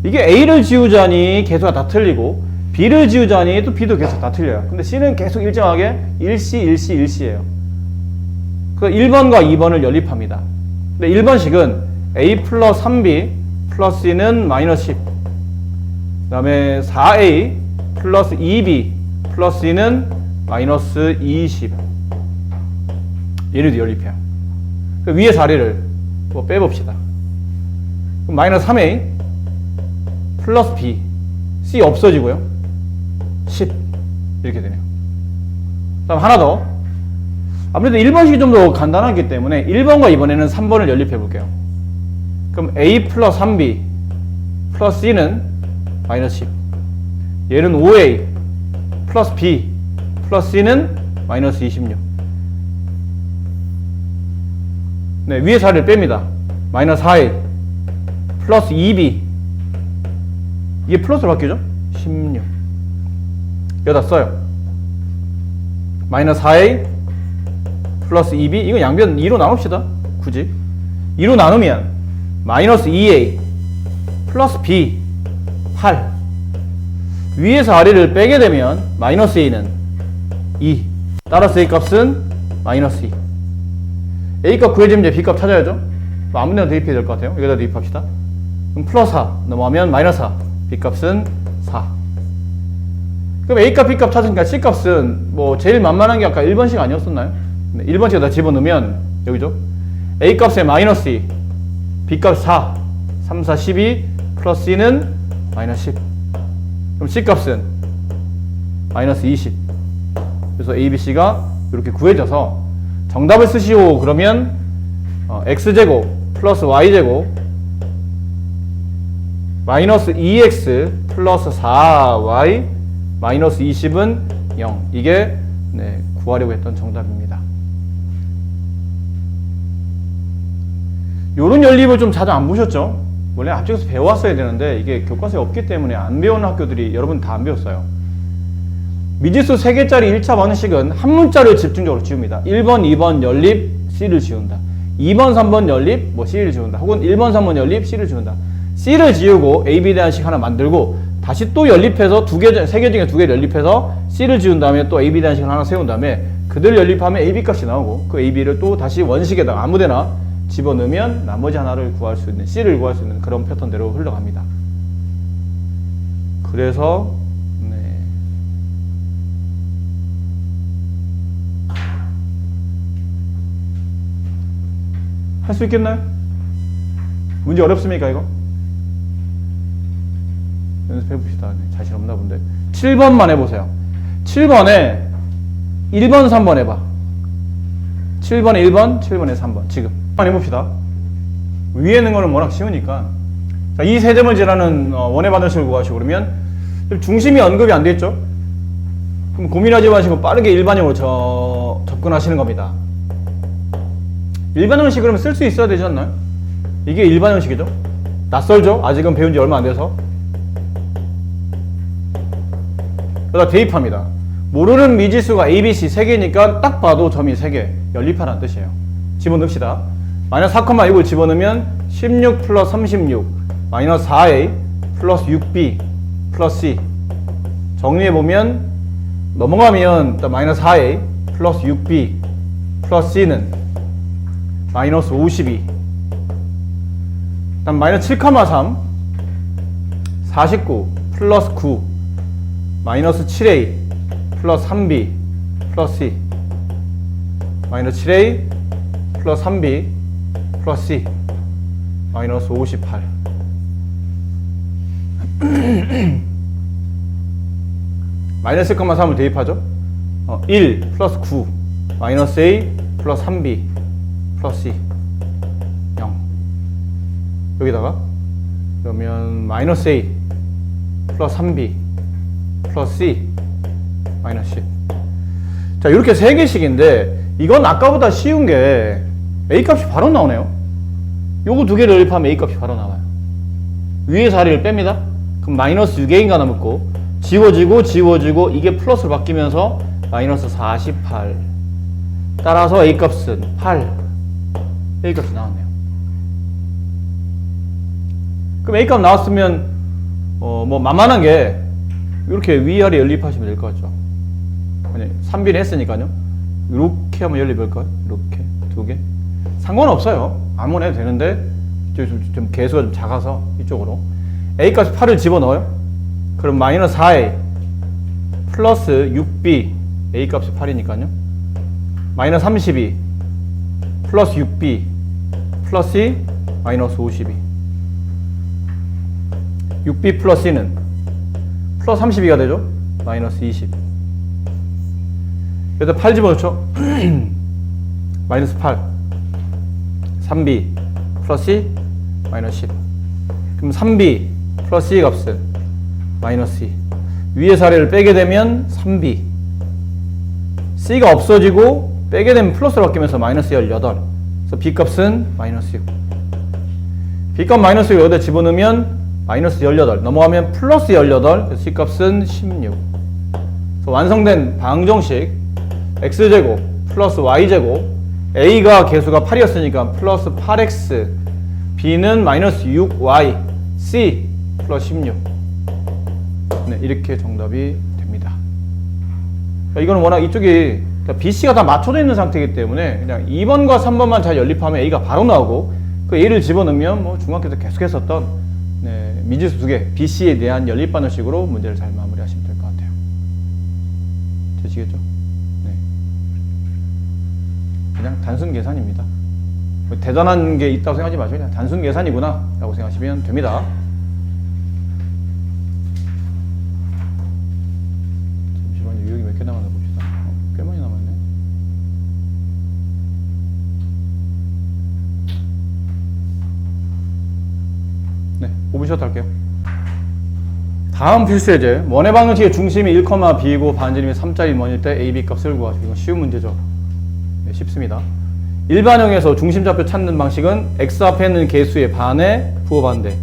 이게 A를 지우자니 개수가 다 틀리고 B를 지우자니 또 B도 계속 다 틀려요. 근데 C는 계속 일정하게 1C, 1C, 1C예요. 그래서 1번과 2번을 연립합니다. 근데 1번식은 A 플러스 3B 플러스 C는 마이너스 10. 그 다음에 4A 플러스 2B 플러스 C는 마이너스 20. 얘네도 연립해요. 위에 4를 뭐 빼봅시다. 그럼 마이너스 3A 플러스 B C 없어지고요. 10 이렇게 되네요. 다음 하나 더. 아무래도 1번식이 좀 더 간단하기 때문에 1번과 이번에는 3번을 연립해 볼게요. 그럼 A 플러스 3B 플러스 C는 마이너스 10. 얘는 5A 플러스 B 플러스 C는 마이너스 26. 네, 위에 4를 뺍니다. 마이너스 4A 플러스 2B 이게 플러스로 바뀌죠? 16 여기다 써요. 마이너스 4A 플러스 2B 이거 양변 2로 나눕시다. 굳이 2로 나누면 마이너스 2A 플러스 B 8 위에서 아래를 빼게 되면 마이너스 A는 2 따라서 A 값은 마이너스 2. A 값 구해지면 이제 B 값 찾아야죠. 아무 데나 대입해야 될 것 같아요. 여기다 대입합시다. 그럼 플러스 4 넘어가면 마이너스 4 B 값은 4. 그럼 A 값, B 값 찾으니까 C 값은 뭐 제일 만만한 게 아까 1번식 아니었었나요? 1번식에다 집어넣으면 여기죠. A 값에 마이너스 2, B 값 4, 3, 4, 12 플러스 C는 마이너스 10. 그럼 C 값은 마이너스 20. 그래서 A, B, C가 이렇게 구해져서 정답을 쓰시오 그러면 X제곱 플러스 Y제곱 마이너스 2x 플러스 4y 마이너스 20은 0. 이게 네, 구하려고 했던 정답입니다. 요런 연립을 좀 자주 안 보셨죠? 원래 앞쪽에서 배워왔어야 되는데 이게 교과서에 없기 때문에 안 배우는 학교들이 여러분 다 안 배웠어요. 미지수 3개짜리 1차 방식은 한 문자를 집중적으로 지웁니다. 1번, 2번 연립 C를 지운다. 2번, 3번 연립 뭐 C를 지운다. 혹은 1번, 3번 연립 C를 지운다. C를 지우고 AB에 대한 식 하나 만들고 다시 또 연립해서 3개 중에 2개를 연립해서 C를 지운 다음에 또 AB에 대한 식을 하나 세운 다음에 그들 연립하면 AB 값이 나오고 그 AB를 또 다시 원식에다가 아무데나 집어넣으면 나머지 하나를 구할 수 있는 C를 구할 수 있는 그런 패턴대로 흘러갑니다. 그래서 할 수 있겠나요? 문제 어렵습니까 이거? 연습해봅시다. 자신 없나 본데. 7번만 해보세요. 7번에 1번, 3번 해봐. 7번에 1번, 7번에 3번. 지금 한번 해봅시다. 위에 있는 거는 워낙 쉬우니까. 자, 이 세 점을 지나는 원의 반응식을 구하시고 그러면 중심이 언급이 안 됐죠? 그럼 고민하지 마시고 빠르게 일반형으로 접근하시는 겁니다. 일반형식 그러면 쓸 수 있어야 되지 않나요? 이게 일반형식이죠? 낯설죠? 아직은 배운 지 얼마 안 돼서. 그러다 대입합니다. 모르는 미지수가 A, B, C 3개니까 딱 봐도 점이 3개 연립하라는 뜻이에요. 집어넣읍시다. 마이너스 4,6을 집어넣으면 16 플러스 36 마이너스 4A 플러스 6B 플러스 C. 정리해보면 넘어가면 일단 마이너스 4A 플러스 6B 플러스 C는 마이너스 52. 일단 마이너스 7,3 49 플러스 9 마이너스 7A 플러스 3B 플러스 C 마이너스 7A 플러스 3B 플러스 C 마이너스 58. 마이너스 1,3을 대입하죠. 1 플러스 9 마이너스 A 플러스 3B 플러스 C 0. 여기다가 그러면 마이너스 A 플러스 3B 플러스 C 마이너스 10. 자, 이렇게 3개씩인데 이건 아까보다 쉬운 게 A 값이 바로 나오네요. 요거 2개를 연립하면 A 값이 바로 나와요. 위에 자리를 뺍니다. 그럼 마이너스 6A가 남고 지워지고 이게 플러스로 바뀌면서 마이너스 48. 따라서 A 값은 8. A 값이 나왔네요. 그럼 A 값 나왔으면 뭐 만만한 게 이렇게 위아래 연립하시면 될 것 같죠. 아니 3B를 했으니까요. 이렇게 한번 연립할까요? 이렇게 2개 상관없어요. 아무나 해도 되는데 좀 개수가 좀 작아서 이쪽으로 A 값이 8을 집어넣어요. 그럼 마이너스 4A 플러스 6B A 값이 8이니까요. 마이너스 32 플러스 6B 플러스 C 마이너스 52. 6B 플러스 C는 플러스 32가 되죠. 마이너스 20. 여기다 8 집어넣죠. 마이너스 8 3B 플러스 C 마이너스 10. 그럼 3B 플러스 C 값은 마이너스 2. 위에 사례를 빼게 되면 3B C가 없어지고 빼게 되면 플러스로 바뀌면서 마이너스 18. 그래서 B 값은 마이너스 6. B 값 마이너스 6 여기다 집어넣으면 마이너스 18 넘어가면 플러스 18. 그래서 C 값은 16. 그래서 완성된 방정식 x제곱 플러스 y제곱 a가 개수가 8이었으니까 플러스 8x b는 마이너스 6y c 플러스 16. 네, 이렇게 정답이 됩니다. 그러니까 이거는 워낙 이쪽이 BC가 다 맞춰져 있는 상태이기 때문에 그냥 2번과 3번만 잘 연립하면 A가 바로 나오고 그 A를 집어넣으면 뭐 중학교 때 계속 했었던 미지수 2개 BC에 대한 연립 반응식으로 문제를 잘 마무리하시면 될 것 같아요. 되시겠죠? 네. 그냥 단순 계산입니다. 뭐 대단한 게 있다고 생각하지 마시고 그냥 단순 계산이구나 라고 생각하시면 됩니다. 잠시만요. 여기 몇 개 남았나 봅시다. 꽤 많이 남았네. 네, 5분 쉬었다 할게요. 다음 필수 예제. 원의 방정식의 중심이 1,b이고 반지름이 3짜리 원일 때 a, b 값을 구하시고. 이건 쉬운 문제죠. 네, 쉽습니다. 일반형에서 중심좌표 찾는 방식은 x 앞에 있는 개수의 반에 부호반대,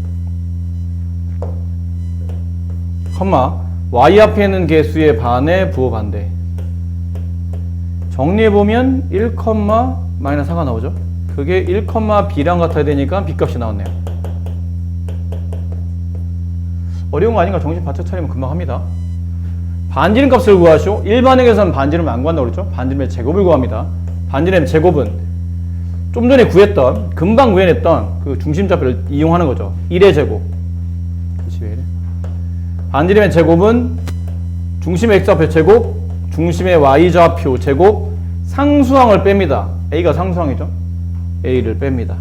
컴마 y 앞에 있는 개수의 반에 부호 반대. 정리해보면 1, 마이너스 4가 나오죠. 그게 1, b랑 같아야 되니까 b값이 나왔네요. 어려운 거 아닌가? 정신 바짝 차리면 금방 합니다. 반지름 값을 구하시오. 일반항에서는 반지름을 안 구한다고 그랬죠. 반지름의 제곱을 구합니다. 반지름의 제곱은 좀 전에 구했던, 금방 구해냈던 그 중심좌표를 이용하는 거죠. 1의 제곱. 그렇지, 왜 이래? 반지름의 제곱은 중심의 x좌표 제곱, 중심의 y좌표 제곱, 상수항을 뺍니다. a가 상수항이죠. a를 뺍니다.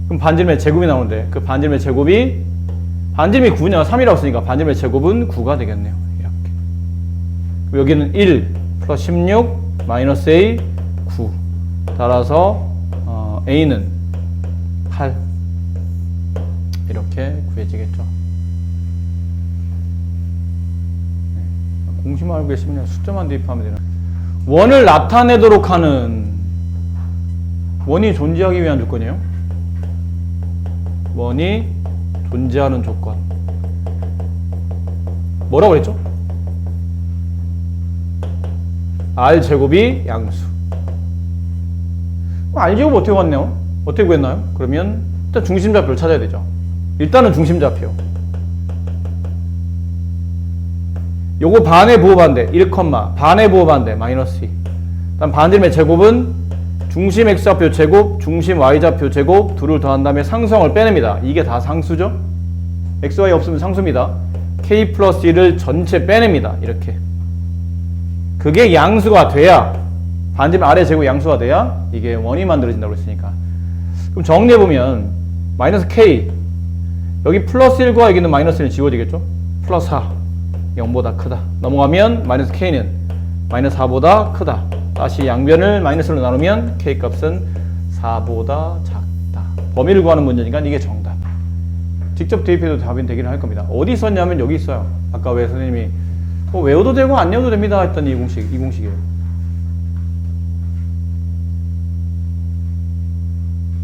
그럼 반지름의 제곱이 나오는데 그 반지름의 제곱이 반지름이 9냐 3이라고 쓰니까 반지름의 제곱은 9가 되겠네요. 이렇게. 여기는 1 플러스 16 마이너스 a 9. 따라서 a는 8. 이렇게 구해지겠죠. 공식만 알고 계시면 숫자만 대입하면 되는. 원을 나타내도록 하는, 원이 존재하기 위한 조건이에요. 원이 존재하는 조건. 뭐라고 그랬죠? r제곱이 양수. r제곱 어떻게 구했나요? 어떻게 구했나요? 그러면 일단 중심좌표를 찾아야 되죠. 일단은 중심좌표. 요거 반의 부호 반대 1, 반의 부호 반대 마이너스 2. 다음 반지름의 제곱은 중심 x좌표 제곱, 중심 y좌표 제곱 둘을 더한 다음에 상수항을 빼냅니다. 이게 다 상수죠? x, y 없으면 상수입니다. k 플러스 1을 전체 빼냅니다. 이렇게. 그게 양수가 돼야, 반지름 아래 제곱 양수가 돼야 이게 원이 만들어진다고 했으니까. 그럼 정리해보면 마이너스 k, 여기 플러스 1과 여기는 마이너스 1은 지워지겠죠? 플러스 4 0보다 크다. 넘어가면 마이너스 k는 마이너스 4보다 크다. 다시 양변을 마이너스로 나누면 k 값은 4보다 작다. 범위를 구하는 문제니까 이게 정답. 직접 대입해도 답이 되기는 할 겁니다. 어디 있었냐면 여기 있어요. 아까 왜 선생님이 외워도 되고 안 외워도 됩니다 했던 이 공식이에요.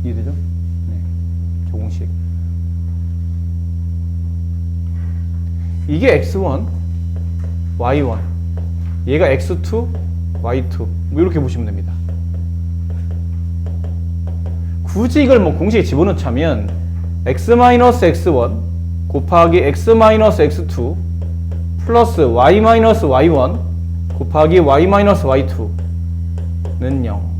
이해되죠? 네, 저 공식. 이게 x1, y1, 얘가 x2, y2 뭐 이렇게 보시면 됩니다. 굳이 이걸 뭐 공식에 집어넣자면 x-x1 곱하기 x-x2 플러스 y-y1 곱하기 y-y2는 0.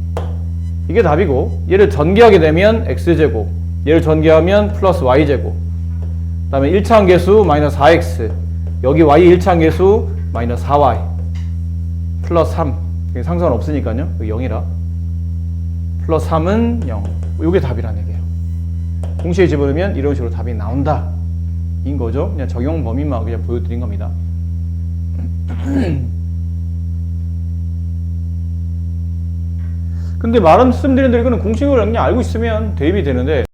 이게 답이고, 얘를 전개하게 되면 x제곱, 얘를 전개하면 플러스 y제곱, 그 다음에 1차항 계수 마이너스 4x, 여기 y 1차항 계수 마이너스 4y 플러스 3. 상수는 없으니까요. 0이라. 플러스 3은 0. 이게 답이라는 얘기예요. 공식에 집어넣으면 이런 식으로 답이 나온다. 인 거죠. 그냥 적용 범위만 그냥 보여드린 겁니다. 근데 말씀드린 대로 이거는 공식을 그냥 알고 있으면 대입이 되는데,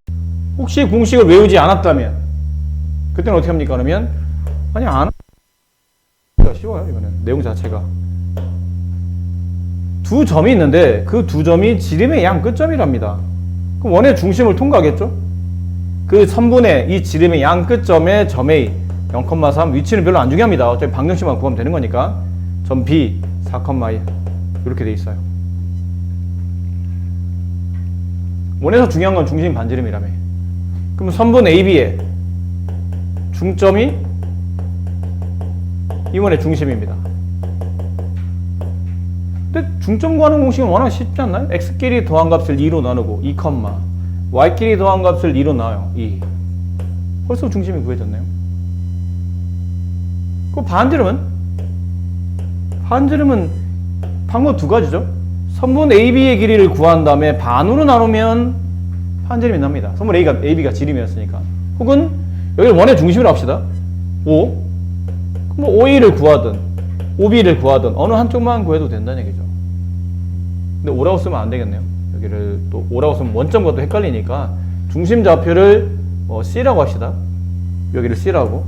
혹시 공식을 외우지 않았다면 그때는 어떻게 합니까? 그러면 아니 안 쉬워요. 이거는 내용 자체가 두 점이 있는데 그 두 점이 지름의 양 끝점이랍니다. 그럼 원의 중심을 통과하겠죠? 그 선분의 이 지름의 양 끝점의 점 A 0,3 위치는 별로 안 중요합니다. 어차피 방정식만 구하면 되는 거니까 점 B 4,1 이렇게 돼 있어요. 원에서 중요한 건 중심 반지름이라며. 그럼 선분 AB의 중점이 이 원의 중심입니다. 근데 중점 구하는 공식은 워낙 쉽지 않나요? x끼리 더한 값을 2로 나누고 2, y끼리 더한 값을 2로 나와요. 2. 벌써 중심이 구해졌네요. 그 반지름은 방법 두 가지죠. 선분 AB의 길이를 구한 다음에 반으로 나누면 반지름이 납니다. 선분 AB가 지름이었으니까. 혹은 여기를 원의 중심으로 합시다. 5. 뭐 OA를 구하든 OB를 구하든 어느 한쪽만 구해도 된다는 얘기죠. 근데 5라고 쓰면 안 되겠네요. 여기를 또 5라고 쓰면 원점과 또 헷갈리니까 중심 좌표를 C라고 합시다. 여기를 C라고.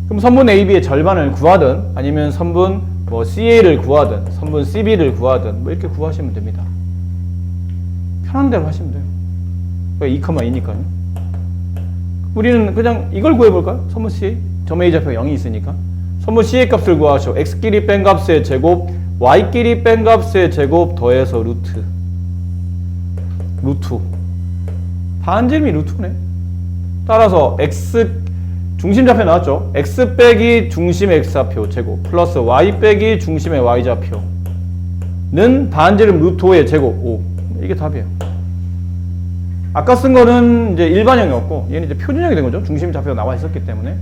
그럼 선분 AB의 절반을 구하든 아니면 선분 CA를 구하든 선분 CB를 구하든 뭐 이렇게 구하시면 됩니다. 편한 대로 하시면 돼요. 2,2니까요. 우리는 그냥 이걸 구해볼까요? 선분 C. 점 A 좌표가 0이 있으니까. 선분 C의 값을 구하시오. x끼리 뺀 값의 제곱, y끼리 뺀 값의 제곱 더해서 루트. 반지름이 루트네. 따라서 x 중심 좌표 나왔죠? x 빼기 중심 x좌표 제곱 플러스 y 빼기 중심의 y좌표는 반지름 루트 5의 제곱 5. 이게 답이에요. 아까 쓴 거는 이제 일반형이었고 얘는 이제 표준형이 된 거죠. 중심 좌표가 나와 있었기 때문에.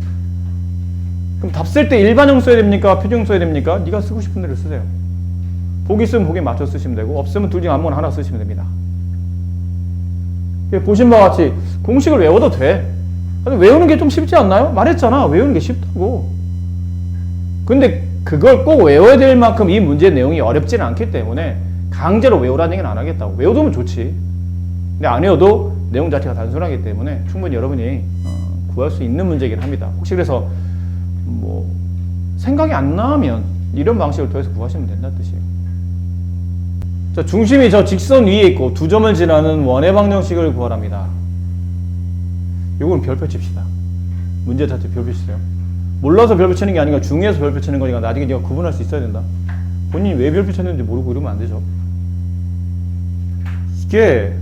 그럼 답 쓸 때 일반형 써야 됩니까? 표준형 써야 됩니까? 네가 쓰고 싶은 대로 쓰세요. 보기 있으면 보기에 맞춰 쓰시면 되고 없으면 둘 중 아무거나 하나 쓰시면 됩니다. 보신 바와 같이 공식을 외워도 돼. 근데 외우는 게 좀 쉽지 않나요? 말했잖아. 외우는 게 쉽다고. 근데 그걸 꼭 외워야 될 만큼 이 문제의 내용이 어렵지는 않기 때문에 강제로 외우라는 얘기는 안 하겠다고. 외워두면 좋지. 근데 안 외워도 내용 자체가 단순하기 때문에 충분히 여러분이 구할 수 있는 문제이긴 합니다. 혹시 그래서 뭐 생각이 안 나면 이런 방식을 통해서 구하시면 된다는 뜻이에요. 자, 중심이 저 직선 위에 있고 두 점을 지나는 원의 방정식을 구하랍니다. 요거는 별표 칩시다. 문제 자체 별표 치세요. 몰라서 별표 치는 게 아니라 중요해서 별표 치는 거니까 나중에 네가 구분할 수 있어야 된다. 본인이 왜 별표 쳤는지 모르고 이러면 안 되죠. 이게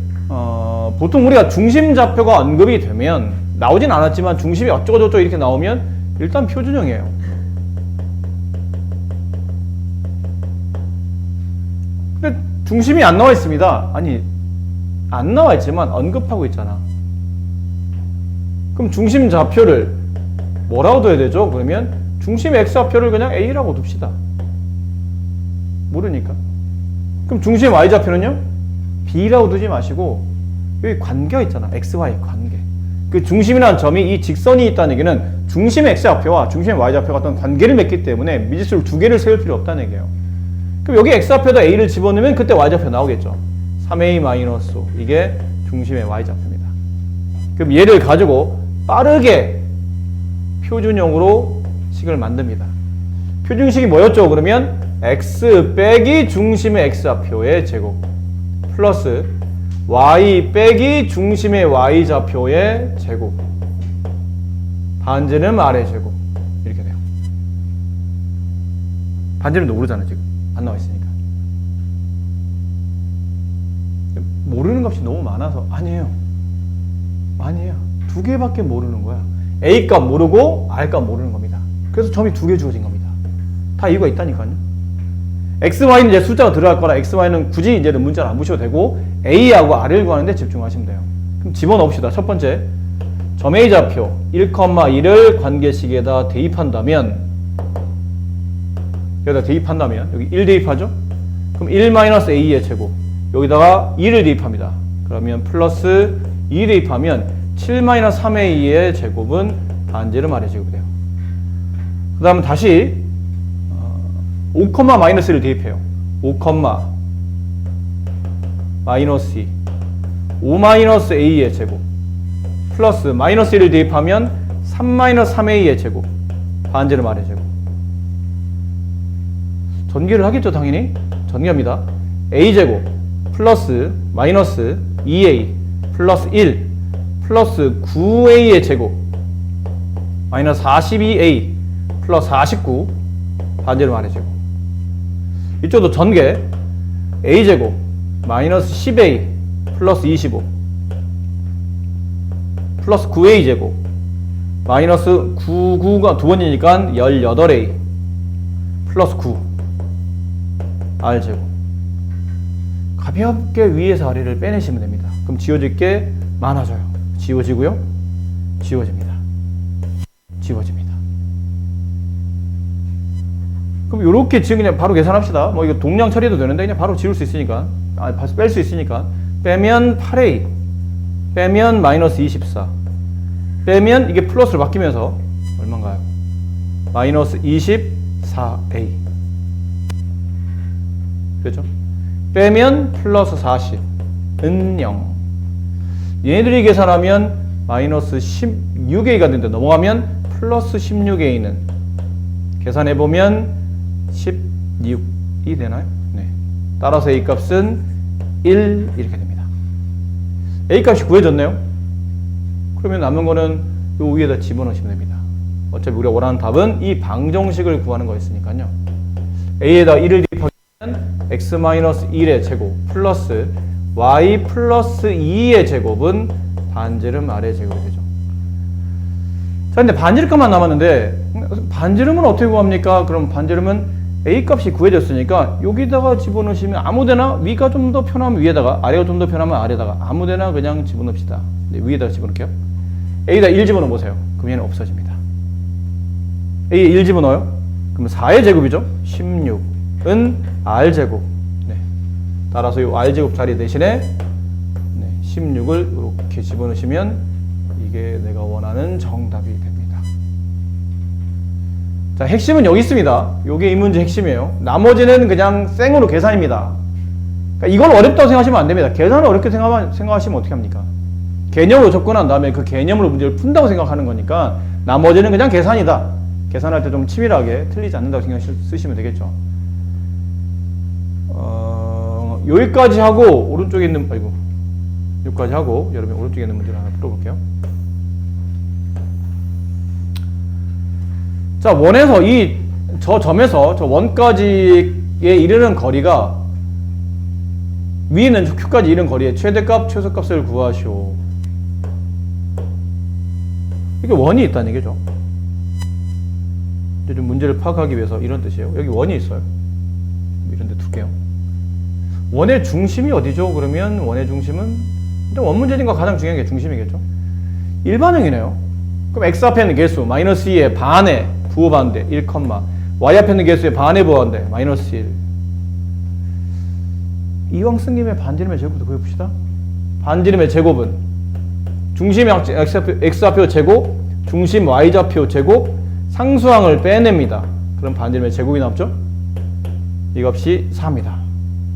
보통 우리가 중심 좌표가 언급이 되면 나오진 않았지만 중심이 어쩌고저쩌고 이렇게 나오면 일단 표준형이에요. 근데 중심이 안 나와 있습니다. 아니, 안 나와 있지만 언급하고 있잖아. 그럼 중심 좌표를 뭐라고 둬야 되죠? 그러면 중심 x좌표를 그냥 a라고 둡시다. 모르니까. 그럼 중심 y좌표는요? b라고 두지 마시고 여기 관계가 있잖아. xy 관계. 그 중심이라는 점이 이 직선이 있다는 얘기는 중심의 x좌표와 중심의 y좌표가 어떤 관계를 맺기 때문에 미지수를 두 개를 세울 필요 없다는 얘기예요. 그럼 여기 x좌표에다 a를 집어넣으면 그때 y좌표 나오겠죠. 3a-5 이게 중심의 y좌표입니다. 그럼 얘를 가지고 빠르게 표준형으로 식을 만듭니다. 표준식이 뭐였죠? 그러면 x 빼기 중심의 x좌표의 제곱 플러스 y 빼기 중심의 y좌표의 제곱 반지름 아래 제곱 이렇게 돼요. 반지름도 모르잖아요. 지금 안 나와 있으니까. 모르는 값이 너무 많아서 아니에요. 두 개밖에 모르는 거야. A 값 모르고 R 값 모르는 겁니다. 그래서 점이 두 개 주어진 겁니다. 다 이유가 있다니까요. X, Y는 이제 숫자가 들어갈 거라 X, Y는 굳이 이제 문자를 안 보셔도 되고 A하고 R을 구하는데 집중하시면 돼요. 그럼 집어넣읍시다. 첫 번째 점 A 좌표 1,2를 관계식에다 대입한다면 여기다 대입한다면 여기 1 대입하죠? 그럼 1-A의 제곱 여기다가 2를 대입합니다. 그러면 플러스 2 대입하면 7-3A의 제곱은 반지름 아래 제곱이 돼요. 그 다음 다시 5,-를 대입해요. 5, 마이너스 2 5-A의 제곱 플러스 마이너스 1을 대입하면 3-3A의 제곱 반지름 아래 제곱. 전개를 하겠죠 당연히. 전개합니다. A제곱 플러스 마이너스 2A 플러스 1 플러스 9A의 제곱 마이너스 42A 플러스 49 반지름 아래 제곱. 이쪽도 전개 A제곱 마이너스 10A 플러스 25 플러스 9A 제곱 마이너스 9가 두 번이니까 18A 플러스 9 R 제곱. 가볍게 위에서 아래를 빼내시면 됩니다. 그럼 지워질 게 많아져요. 지워지고요. 지워집니다. 지워집니다. 그럼 이렇게 지금 그냥 바로 계산합시다. 뭐 이거 동량 처리도 되는데 그냥 바로 지울 수 있으니까. 뺄 수 있으니까. 빼면 8A. 빼면 마이너스 24. 빼면 이게 플러스로 바뀌면서 얼마인가요? 마이너스 24A. 그렇죠? 빼면 플러스 40은 0. 얘네들이 계산하면 마이너스 16A가 되는데 넘어가면 플러스 16A는 계산해보면 16이 되나요? 네. 따라서 A 값은 1 이렇게 됩니다. A 값이 구해졌네요. 그러면 남은 거는 요 위에다 집어넣으시면 됩니다. 어차피 우리가 원하는 답은 이 방정식을 구하는 거였으니까요. a에다 1을 대입하면 x-1의 제곱 플러스 y 플러스 2의 제곱은 반지름 아래 제곱이 되죠. 자, 근데 반지름값만 남았는데 반지름은 어떻게 구합니까? 그럼 반지름은 a 값이 구해졌으니까 여기다가 집어넣으시면 아무데나 위가 좀 더 편하면 위에다가 아래가 좀 더 편하면 아래다가 아무데나 그냥 집어넣읍시다. 네, 위에다가 집어넣을게요. a에다 1 집어넣어 보세요. 그럼 얘는 없어집니다. a에 1 집어넣어요. 그럼 4의 제곱이죠. 16은 r제곱. 네. 따라서 이 r제곱 자리 대신에 16을 이렇게 집어넣으시면 이게 내가 원하는 정답이 됩니다. 자, 핵심은 여기 있습니다. 이게 이 문제 핵심이에요. 나머지는 그냥 생으로 계산입니다. 그러니까 이걸 어렵다고 생각하시면 안 됩니다. 계산을 어렵게 생각하시면 어떻게 합니까? 개념으로 접근한 다음에 그 개념으로 문제를 푼다고 생각하는 거니까 나머지는 그냥 계산이다. 계산할 때 좀 치밀하게 틀리지 않는다고 쓰시면 되겠죠. 여기까지 하고 오른쪽에 있는 여기까지 하고 여러분 오른쪽에 있는 문제를 하나 풀어볼게요. 자, 원에서 저 점에서 저 원까지에 이르는 거리가 위는 Q까지 이르는 거리의 최대값, 최소값을 구하시오. 이게 원이 있다는 얘기죠. 이제 좀 문제를 파악하기 위해서 이런 뜻이에요. 여기 원이 있어요. 이런 데 둘게요. 원의 중심이 어디죠? 그러면 원의 중심은 일단 원 문제니까 가장 중요한 게 중심이겠죠. 일반형이네요. 그럼 x 앞에 있는 개수 마이너스 2의 반에 부호반대 1, y 앞에 있는 개수의 반에 부호반대 마이너스 1. 이왕 쓴 김에 반지름의 제곱부터 구해봅시다. 반지름의 제곱은 중심 x좌표 제곱, 중심 y좌표 제곱, 상수항을 빼냅니다. 그럼 반지름의 제곱이 남죠? 이 값이 4입니다.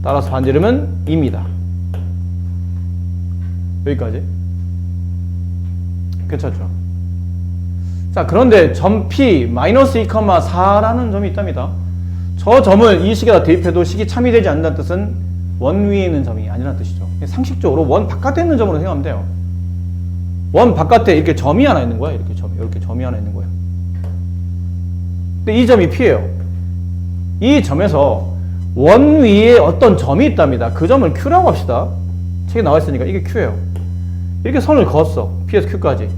따라서 반지름은 2입니다. 여기까지. 괜찮죠? 자, 그런데 점 P 마이너스 2,4라는 점이 있답니다. 저 점을 이 식에다 대입해도 식이 참이 되지 않는다는 뜻은 원 위에 있는 점이 아니라는 뜻이죠. 상식적으로 원 바깥에 있는 점으로 생각하면 돼요. 원 바깥에 이렇게 점이 하나 있는 거야. 이렇게 점이 하나 있는 거야. 근데 이 점이 P예요. 이 점에서 원 위에 어떤 점이 있답니다. 그 점을 Q라고 합시다. 책에 나와 있으니까 이게 Q예요. 이렇게 선을 그었어. P에서 Q까지.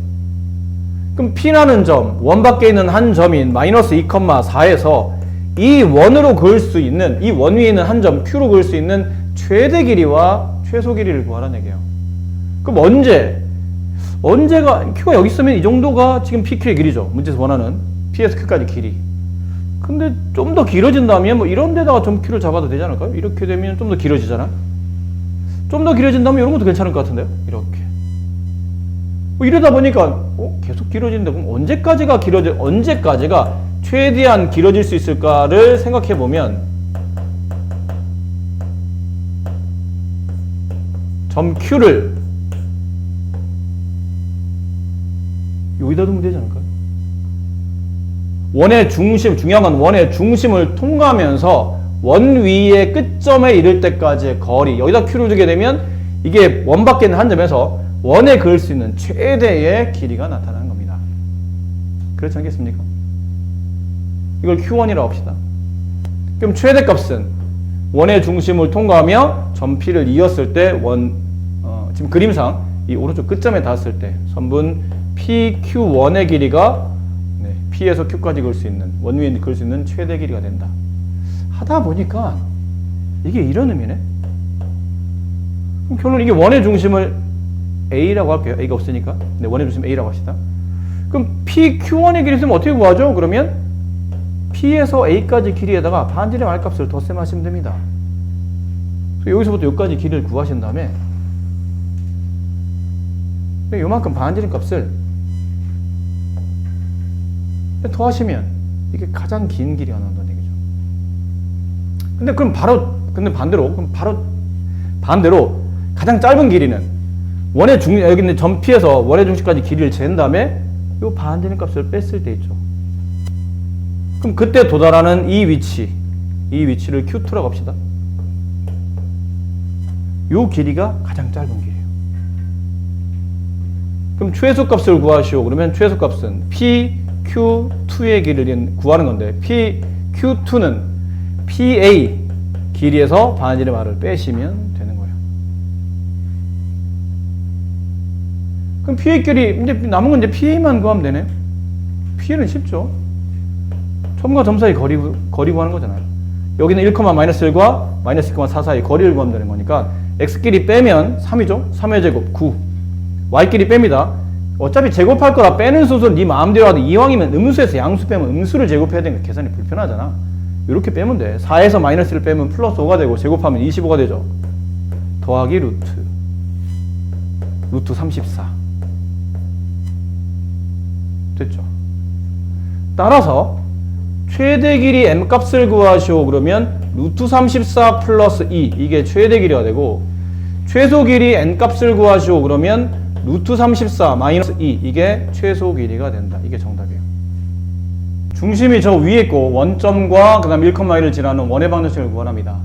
그럼 P라는 점, 원 밖에 있는 한 점인 마이너스 2,4에서 이 원으로 그을 수 있는, 이 원 위에 있는 한 점, Q로 그을 수 있는 최대 길이와 최소 길이를 구하라는 얘기예요. 그럼 언제가, Q가 여기 있으면 이 정도가 지금 PQ의 길이죠. 문제에서 원하는 P에서 Q까지 길이. 근데 좀 더 길어진다면 뭐 이런 데다가 점 Q를 잡아도 되지 않을까요? 이렇게 되면 좀 더 길어지잖아. 좀 더 길어진다면 이런 것도 괜찮을 것 같은데요? 이렇게. 뭐 이러다 보니까 계속 길어지는데 그럼 언제까지가 최대한 길어질 수 있을까를 생각해 보면 점 Q를 여기다 두면 되지 않을까요? 원의 중심, 중요한 건 원의 중심을 통과하면서 원 위의 끝점에 이를 때까지의 거리, 여기다 Q를 두게 되면 이게 원 밖에 있는 한 점에서 원에 그을 수 있는 최대의 길이가 나타나는 겁니다. 그렇지 않겠습니까? 이걸 Q1이라고 합시다. 그럼 최대값은 원의 중심을 통과하며 점 P를 이었을 때 지금 그림상 이 오른쪽 끝점에 닿았을 때 선분 PQ1의 길이가 P에서 Q까지 그을 수 있는, 원 위에 그을 수 있는 최대 길이가 된다. 하다 보니까 이게 이런 의미네. 그럼 결론 이게 원의 중심을 A라고 할게요. A가 없으니까. 네, 원의 중심 A라고 합시다. 그럼 PQ1의 길이 있으면 어떻게 구하죠? 그러면 P에서 A까지 길이에다가 반지름 R값을 덧셈하시면 됩니다. 여기서부터 여기까지 길이를 구하신 다음에 요만큼 반지름 값을 더하시면 이게 가장 긴 길이가 나온다는 얘기죠. 근데 반대로 가장 짧은 길이는 여기 있는 점 P에서 원의 중심까지 길이를 잰 다음에 이 반지름 값을 뺐을 때 있죠. 그럼 그때 도달하는 이 위치를 Q2라고 합시다. 이 길이가 가장 짧은 길이에요. 그럼 최소값을 구하시오. 그러면 최소값은 PQ2의 길이를 구하는 건데 PQ2는 PA 길이에서 반지름 r을 빼시면 되는 거예요. 그럼 PA 길이 이제 남은 건 이제 PA만 구하면 되네. PA는 쉽죠. 점과 점 사이 거리 구하는 거잖아요. 여기는 1,-1과 -1,4 사이 거리를 구하면 되는 거니까 x끼리 빼면 3이죠. 3의 제곱 9. y끼리 뺍니다. 어차피 제곱할 거라 빼는 수술은 네 마음대로 하도 이왕이면 음수에서 양수 빼면 음수를 제곱해야 되니까 계산이 불편하잖아. 이렇게 빼면 돼. 4에서 -1을 빼면 플러스 5가 되고 제곱하면 25가 되죠. 더하기 루트 34. 됐죠. 따라서 최대 길이 m값을 구하시오. 그러면 루트 34 플러스 2 이게 최대 길이가 되고 최소 길이 n값을 구하시오. 그러면 루트 34 마이너스 2 이게 최소 길이가 된다. 이게 정답이에요. 중심이 저 위에 있고 원점과 그 다음 1,1을 지나는 원의 방정식을 구하랍니다.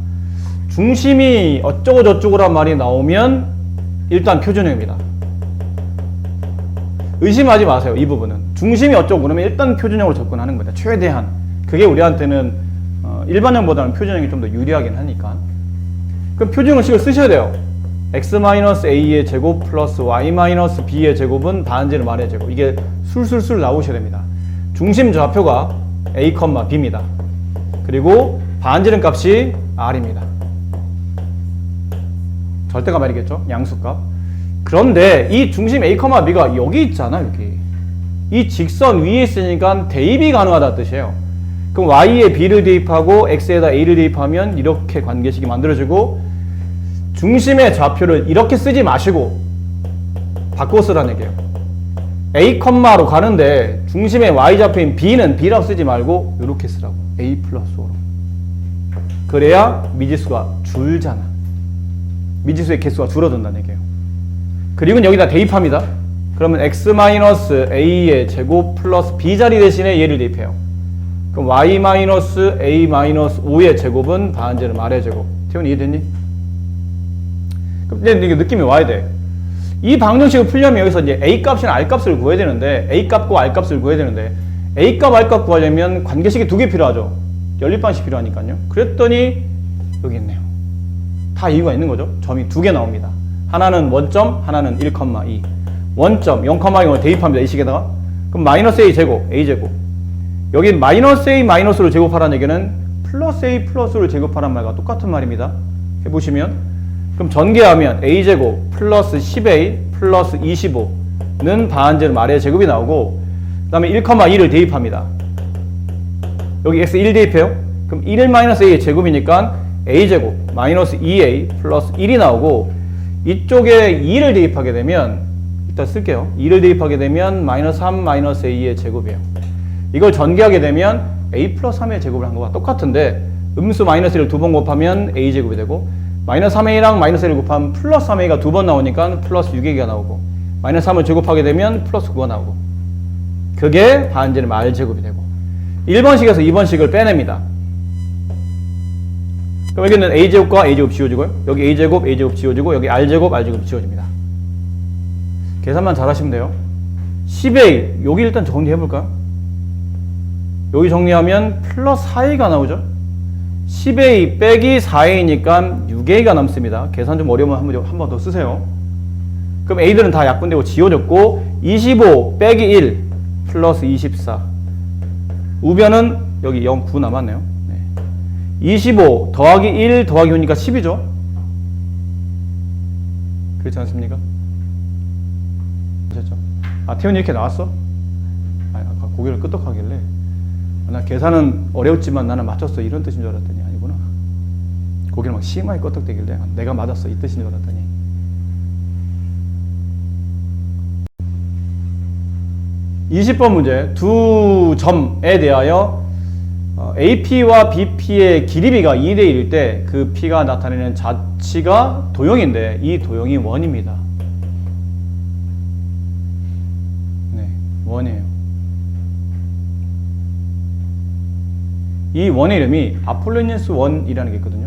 중심이 어쩌고 저쩌고란 말이 나오면 일단 표준형입니다. 의심하지 마세요. 이 부분은. 중심이 어쩌고 그러면 일단 표준형으로 접근하는 거다. 최대한. 그게 우리한테는 일반형보다는 표준형이 좀 더 유리하긴 하니까. 그럼 표준형식을 쓰셔야 돼요. x-a의 제곱 플러스 y-b의 제곱은 반지름 r의 제곱. 이게 술술술 나오셔야 됩니다. 중심 좌표가 a, b입니다. 그리고 반지름 값이 r입니다. 절대값 말이겠죠? 양수값. 그런데 이 중심 a, b가 여기 있잖아. 여기. 이 직선 위에 있으니까 대입이 가능하다는 뜻이에요. 그럼 y에 b를 대입하고 x에다 a를 대입하면 이렇게 관계식이 만들어지고 중심의 좌표를 이렇게 쓰지 마시고 바꿔 쓰라는 얘기예요. a,로 가는데 중심의 y좌표인 b는 b라고 쓰지 말고 이렇게 쓰라고. a 플러스 5로. 그래야 미지수가 줄잖아. 미지수의 개수가 줄어든다는 얘기예요. 그리고 여기다 대입합니다. 그러면 x-a의 제곱 플러스 b 자리 대신에 얘를 대입해요. 그럼 y-a-5의 제곱은 반지름 r의 제곱. 태훈이 이해됐니? 근데 이게 느낌이 와야 돼. 이 방정식을 풀려면 여기서 이제 a 값이나 r 값을 구해야 되는데 a 값과 r 값을 구해야 되는데 a 값, r 값 구하려면 관계식이 두 개 필요하죠. 연립방식 필요하니까요. 그랬더니 여기 있네요. 다 이유가 있는 거죠. 점이 두 개 나옵니다. 하나는 원점, 하나는 1,2. 원점 0,0을 대입합니다. 이 식에다가. 그럼 마이너스 a 제곱, a 제곱. 여기 마이너스 a 마이너스를 제곱하라는 얘기는 플러스 a 플러스를 제곱하라는 말과 똑같은 말입니다. 해보시면 그럼 전개하면 a제곱 플러스 10a 플러스 25는 반지름 r의 제곱이 나오고 그 다음에 1,2를 대입합니다. 여기 x 1 대입해요. 그럼 1 마이너스 a의 제곱이니까 a제곱 마이너스 2a 플러스 1이 나오고 이쪽에 2를 대입하게 되면 일단 쓸게요. 2를 대입하게 되면 마이너스 3 마이너스 a의 제곱이에요. 이걸 전개하게 되면 a 플러스 3의 제곱을 한 거와 똑같은데 음수 마이너스 1을 두 번 곱하면 a제곱이 되고 마이너스 3a랑 마이너스 1을 곱하면 플러스 3a가 두 번 나오니까 플러스 6a가 나오고 마이너스 3을 제곱하게 되면 플러스 9가 나오고 그게 반지름 r제곱이 되고 1번식에서 2번식을 빼냅니다. 그럼 여기는 a제곱과 a제곱 지워지고요. 여기 a제곱, a제곱 지워지고 여기 r제곱, r제곱 지워집니다. 계산만 잘 하시면 돼요. 10a 여기 일단 정리해볼까요? 여기 정리하면 플러스 4a가 나오죠. 10a 빼기 4a니까 6a가 남습니다. 계산 좀 어려우면 한 번 더 쓰세요. 그럼 a들은 다 약분되고 지워졌고 25 빼기 1 플러스 24 우변은 여기 0, 9 남았네요. 네. 25 더하기 1 더하기 9니까 10이죠. 그렇지 않습니까? 아셨죠? 아, 태훈이 이렇게 나왔어? 아, 아까 고개를 끄덕하길래 나 계산은 어려웠지만 나는 맞췄어 이런 뜻인 줄 알았더니 아니구나. 고개를 막 심하게 끄덕대길래 내가 맞았어 이 뜻인 줄 알았더니. (20번) 문제 두 점에 대하여 AP와 BP의 길이비가 2대 1일 때 그 P가 나타내는 자치가 도형인데 이 도형이 원입니다. 네, 원이에요. 이 원의 이름이 아폴로니우스 원이라는 게 있거든요.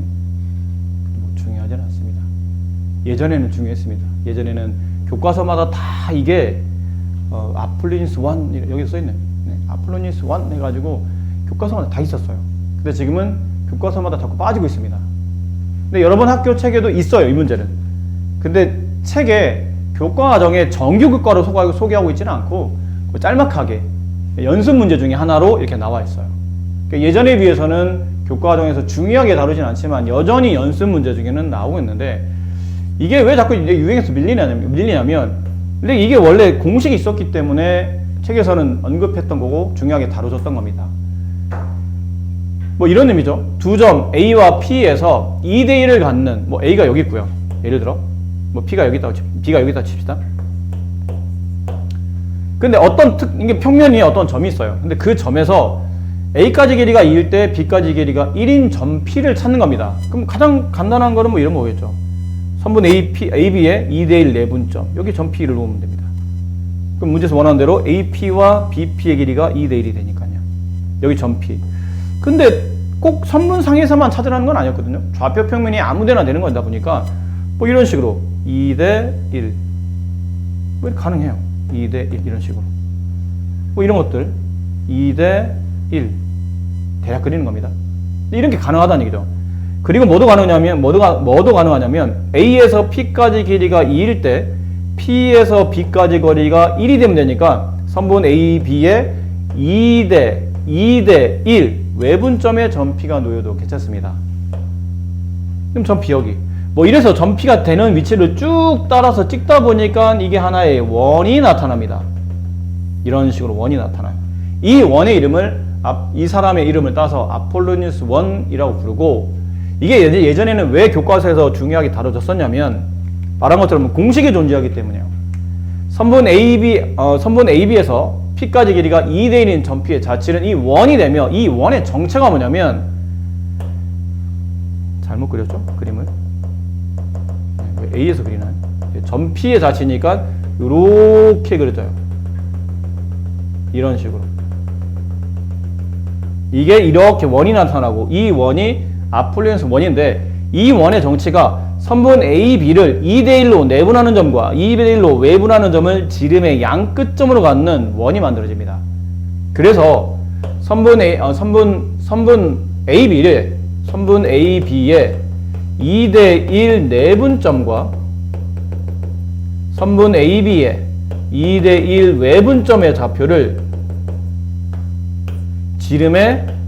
뭐 중요하지는 않습니다. 예전에는 중요했습니다. 예전에는 교과서마다 다 이게 아폴로니우스 1 여기 써있네. 네, 아폴로니우스 1 해가지고 교과서마다 다 있었어요. 근데 지금은 교과서마다 자꾸 빠지고 있습니다. 근데 여러분 학교 책에도 있어요, 이 문제는. 근데 책에 교과과정에 정규 교과로 소개하고 있지는 않고 짤막하게 연습 문제 중에 하나로 이렇게 나와 있어요. 그러니까 예전에 비해서는 교과과정에서 중요하게 다루진 않지만 여전히 연습 문제 중에는 나오고 있는데 이게 왜 자꾸 이제 유행에서 밀리냐면 근데 이게 원래 공식이 있었기 때문에 책에서는 언급했던 거고 중요하게 다뤄졌던 겁니다. 뭐 이런 의미죠. 두 점 A와 P에서 2대1을 갖는 뭐 A가 여기 있고요. 예를 들어 뭐 B가 여기 있다고 B가 여기 있다고 칩시다. 근데 이게 평면이 어떤 점이 있어요. 근데 그 점에서 A까지 길이가 2일 때 B까지 길이가 1인 점 P를 찾는 겁니다. 그럼 가장 간단한 거는 뭐 이런 거겠죠. 선분 AB의 2대1 내분점 여기 점 P를 놓으면 됩니다. 그럼 문제에서 원하는 대로 AP와 BP의 길이가 2대1이 되니까요. 여기 점 P. 근데 꼭 선분상에서만 찾으라는 건 아니었거든요. 좌표 평면이 아무데나 되는 거다 보니까 뭐 이런 식으로 2대1 뭐 가능해요. 2대1 이런 식으로 뭐 이런 것들 2대1 대략 그리는 겁니다. 이런 게 가능하다는 얘기죠. 그리고 뭐도 가능하냐면 A에서 P까지 길이가 2일 때 P에서 B까지 거리가 1이 되면 되니까 선분 A, B에 2대1 외분점에 점 P가 놓여도 괜찮습니다. 그럼 점 P 여기 뭐 이래서 점 P가 되는 위치를 쭉 따라서 찍다 보니까 이게 하나의 원이 나타납니다. 이런 식으로 원이 나타나요. 이 원의 이름을 이 사람의 이름을 따서 아폴로니우스 1이라고 부르고 이게 예전에는 왜 교과서에서 중요하게 다뤄졌었냐면 말한 것처럼 공식이 존재하기 때문이에요. 선분 AB에서 P까지 길이가 2대1인 점 P의 자치는 이 원이 되며 이 원의 정체가 뭐냐면 잘못 그렸죠? 그림을 A에서 그리나요? 점 P의 자치니까 이렇게 그려져요. 이런 식으로 이게 이렇게 원이 나타나고 이 원이 아폴로니우스 1인데 이 원의 정체가 선분 A, B를 2대1로 내분하는 점과 2대1로 외분하는 점을 지름의 양 끝점으로 갖는 원이 만들어집니다. 그래서 선분 AB의 2대1 내분점과 선분 AB의 2대1 외분점의 좌표를 지름의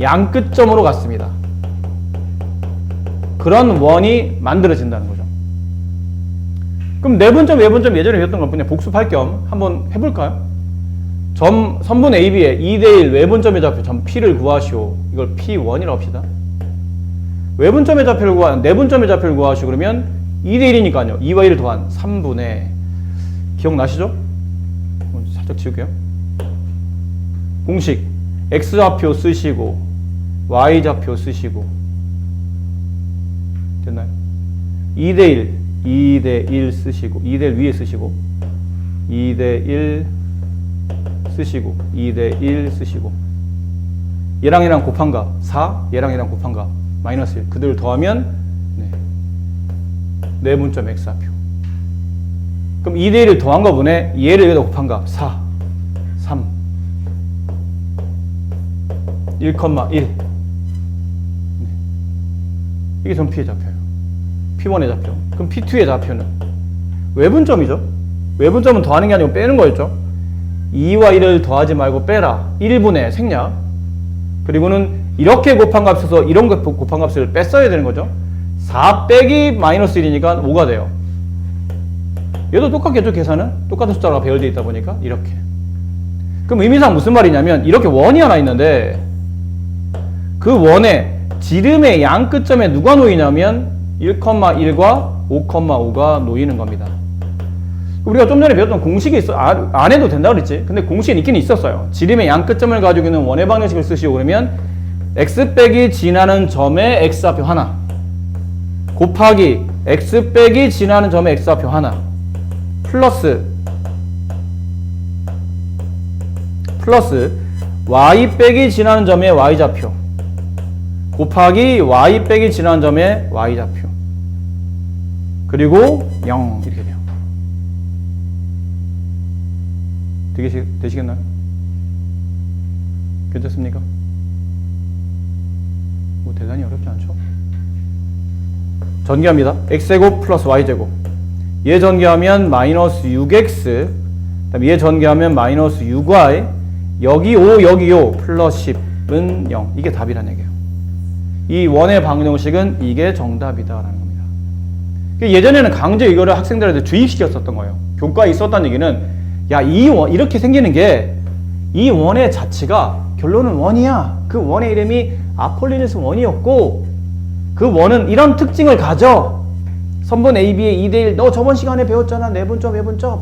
양 끝점으로 갖습니다. 그런 원이 만들어진다는 거죠. 그럼 내분점, 외분점 예전에 배웠던 걸 그냥 복습할 겸 한번 해볼까요? 선분 AB의 2대1 외분점의 좌표 점 P를 구하시오. 이걸 P1이라고 합시다. 외분점의 좌표를 내분점의 좌표를 구하시오. 그러면 2대1이니까요. 2와 1을 더한 3분의 기억나시죠? 살짝 지울게요. 공식 X좌표 쓰시고 Y좌표 쓰시고 됐나요? 2대1 쓰시고 2대1 위에 쓰시고 2대1 쓰시고 2대1 쓰시고 얘랑 곱한 값 4, 얘랑 곱한 값 마이너스 1 그들을 더하면 내분점 X좌표. 그럼 2대1을 더한 거분에 얘를 여기다 곱한 값 4, 3 1,1 이게 점 P의 좌표예요. P1의 좌표. 그럼 P2의 좌표는 외분점이죠. 외분점은 더하는 게 아니고 빼는 거였죠. 2와 1을 더하지 말고 빼라. 1분의 생략. 그리고는 이렇게 곱한 값에서 이런 거 곱한 값을 뺐어야 되는 거죠. 4 빼기 마이너스 1이니까 5가 돼요. 얘도 똑같겠죠. 계산은 똑같은 숫자가 배열되어 있다 보니까 이렇게. 그럼 의미상 무슨 말이냐면 이렇게 원이 하나 있는데 그 원의 지름의 양 끝점에 누가 놓이냐면 1,1과 5,5가 놓이는 겁니다. 우리가 좀 전에 배웠던 공식이 안 해도 된다고 그랬지. 근데 공식이 있긴 있었어요. 지름의 양 끝점을 가지고 있는 원의 방정식을 쓰시오. 그러면 x 빼기 지나는 점의 x좌표 하나 곱하기 x 빼기 지나는 점의 x좌표 하나 플러스 y 빼기 지나는 점의 y좌표 곱하기 y 빼기 지나는 점의 y좌표 그리고 0 이렇게 돼요. 되시겠나요? 괜찮습니까? 뭐 대단히 어렵지 않죠? 전개합니다. x제곱 플러스 y제곱. 얘 전개하면 마이너스 6x, 그다음에 얘 전개하면 마이너스 6y, 여기 5, 여기 5, 플러스 10은 0. 이게 답이라는 얘기예요. 이 원의 방정식은 이게 정답이다라는 겁니다. 예전에는 강제 이거를 학생들한테 주입시켰었던 거예요. 교과에 있었다는 얘기는, 야, 이 원, 이렇게 생기는 게 이 원의 자체가 결론은 원이야. 그 원의 이름이 아폴리누스 원이었고, 그 원은 이런 특징을 가져. 선분 AB의 2대1, 너 저번 시간에 배웠잖아. 내분점, 외분점.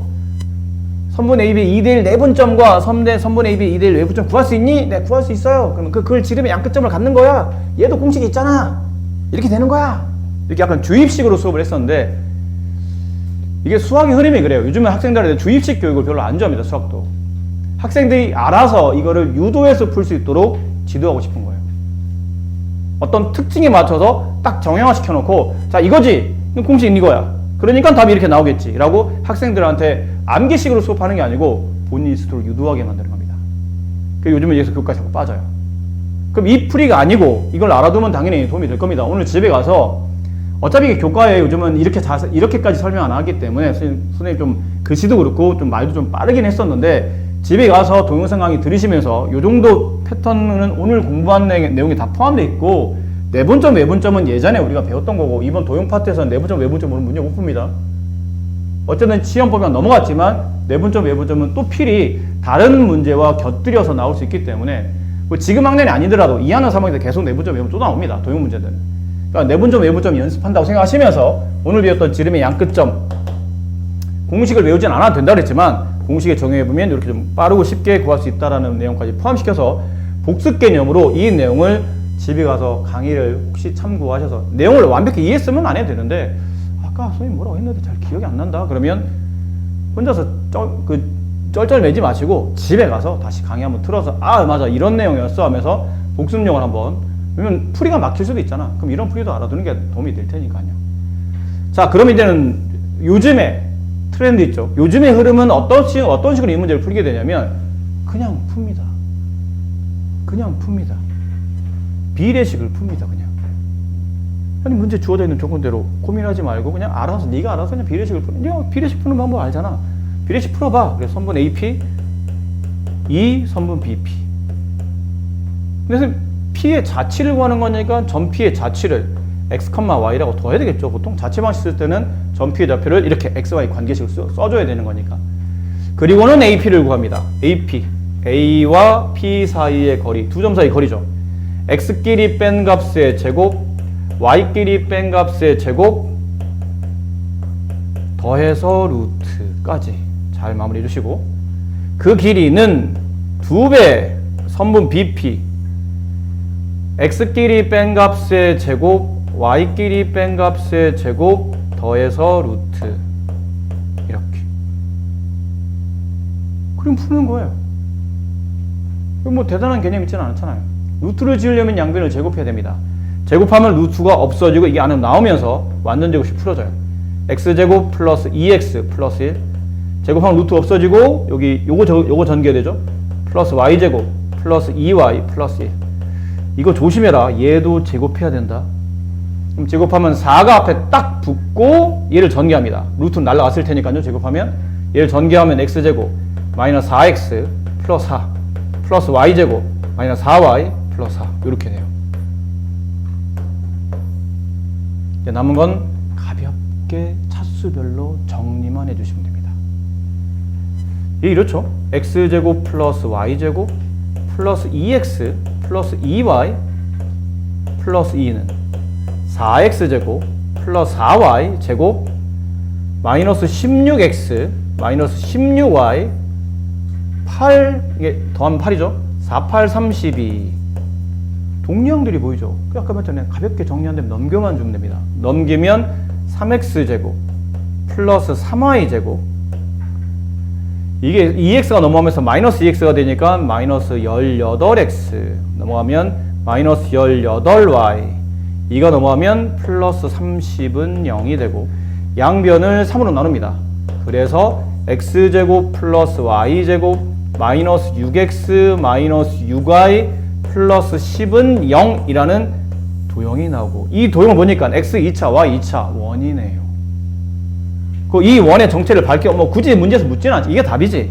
선분 AB의 2대1 내분점과 선분 AB의 2대1 외분점 구할 수 있니? 네, 구할 수 있어요. 그러면 그걸 지름의 양끝점을 갖는 거야. 얘도 공식이 있잖아. 이렇게 되는 거야. 이렇게 약간 주입식으로 수업을 했었는데, 이게 수학의 흐름이 그래요. 요즘에 학생들한테 주입식 교육을 별로 안 좋아합니다. 수학도. 학생들이 알아서 이거를 유도해서 풀 수 있도록 지도하고 싶은 거예요. 어떤 특징에 맞춰서 딱 정형화 시켜놓고, 자, 이거지. 공식 이거야. 그러니까 답이 이렇게 나오겠지. 라고 학생들한테 암기식으로 수업하는 게 아니고 본인이 스스로 유도하게 만드는 겁니다. 요즘은 여기서 교과에 자꾸 빠져요. 그럼 이 풀이가 아니고 이걸 알아두면 당연히 도움이 될 겁니다. 오늘 집에 가서 어차피 교과에 요즘은 이렇게까지 설명 안 하기 때문에 선생님 좀 글씨도 그렇고 좀 말도 좀 빠르긴 했었는데, 집에 가서 동영상 강의 들으시면서 이 정도 패턴은 오늘 공부한 내용이 다 포함되어 있고, 내분점, 외분점은 예전에 우리가 배웠던 거고, 이번 도형 파트에서는 내분점, 외분점은 문제 못 풉니다. 어쨌든 시험 보면 넘어갔지만 내분점, 외분점은 또 필히 다른 문제와 곁들여서 나올 수 있기 때문에, 뭐 지금 학년이 아니더라도 2학년, 3학년 때 계속 내분점, 외분점 또 나옵니다. 도형 문제들은. 그러니까 내분점, 외분점 연습한다고 생각하시면서 오늘 배웠던 지름의 양끝점, 공식을 외우진 않아도 된다고 했지만 공식에 정의해보면 이렇게 좀 빠르고 쉽게 구할 수 있다는 내용까지 포함시켜서 복습 개념으로 이 내용을 집에 가서 강의를 혹시 참고하셔서 내용을 완벽히 이해했으면 안 해도 되는데, 아까 선생님 뭐라고 했는데 잘 기억이 안 난다 그러면 혼자서 쩔쩔매지 마시고 집에 가서 다시 강의 한번 틀어서, 아 맞아 이런 내용이었어 하면서 복습용을 한번, 그러면 풀이가 막힐 수도 있잖아. 그럼 이런 풀이도 알아두는 게 도움이 될 테니까요. 자, 그럼 이제는 요즘에 트렌드 있죠. 요즘의 흐름은 어떤 식으로 이 문제를 풀게 되냐면 그냥 풉니다. 그냥 풉니다. 비례식을 풉니다. 그냥. 아니, 문제 주어져 있는 조건대로 고민하지 말고 그냥 네가 알아서 그냥 비례식을 푸는, 네가 비례식 푸는 방법 알잖아. 비례식 풀어봐. 그래서 선분 AP, 선분 BP. 그래서 P의 자치를 구하는 거니까 전 P의 자치를 x, y라고 더해야 되겠죠. 보통 자치 방식 쓸 때는 전 P의 좌표를 이렇게 x, y 관계식을 써줘야 되는 거니까. 그리고는 AP를 구합니다. AP, A와 P 사이의 거리, 두 점 사이 거리죠. x끼리 뺀 값의 제곱, y끼리 뺀 값의 제곱 더해서 루트까지 잘 마무리해 주시고, 그 길이는 2배 선분 BP, x끼리 뺀 값의 제곱, y끼리 뺀 값의 제곱 더해서 루트, 이렇게. 그럼 푸는 거예요. 뭐 대단한 개념 있지는 않잖아요. 루트를 지으려면 양변을 제곱해야 됩니다. 제곱하면 루트가 없어지고 이게 안에 나오면서 완전 제곱이 풀어져요. x제곱 플러스 2x 플러스 1. 제곱하면 루트 없어지고 여기 요거 전개되죠. 플러스 y제곱 플러스 2y 플러스 1. 이거 조심해라. 얘도 제곱해야 된다. 그럼 제곱하면 4가 앞에 딱 붙고 얘를 전개합니다. 루트는 날라갔을 테니까요. 제곱하면 얘를 전개하면 x제곱 마이너스 4x 플러스 4 플러스 y제곱 마이너스 4y 플러스 4 이렇게 돼요. 이제 남은 건 가볍게 차수별로 정리만 해주시면 됩니다. 이렇죠. x제곱 플러스 y제곱 플러스 2x 플러스 2y 플러스 2는 4x제곱 플러스 4y 제곱 마이너스 16x 마이너스 16y 8, 이게 더하면 8이죠. 4, 8, 32. 동량들이 보이죠. 아까 말했잖아요. 가볍게 정리한 다음에 넘겨만 주면 됩니다. 넘기면 3x제곱 플러스 3y제곱, 이게 2x가 넘어가면서 마이너스 2x가 되니까 마이너스 18x 넘어가면 마이너스 18y, 이가 넘어가면 플러스 30은 0이 되고 양변을 3으로 나눕니다. 그래서 x제곱 플러스 y제곱 마이너스 6x 마이너스 6y 플러스 10은 0이라는 도형이 나오고, 이 도형을 보니까 x 2차, y 2차 원이네요. 이 원의 정체를 굳이 문제에서 묻지는 않지. 이게 답이지.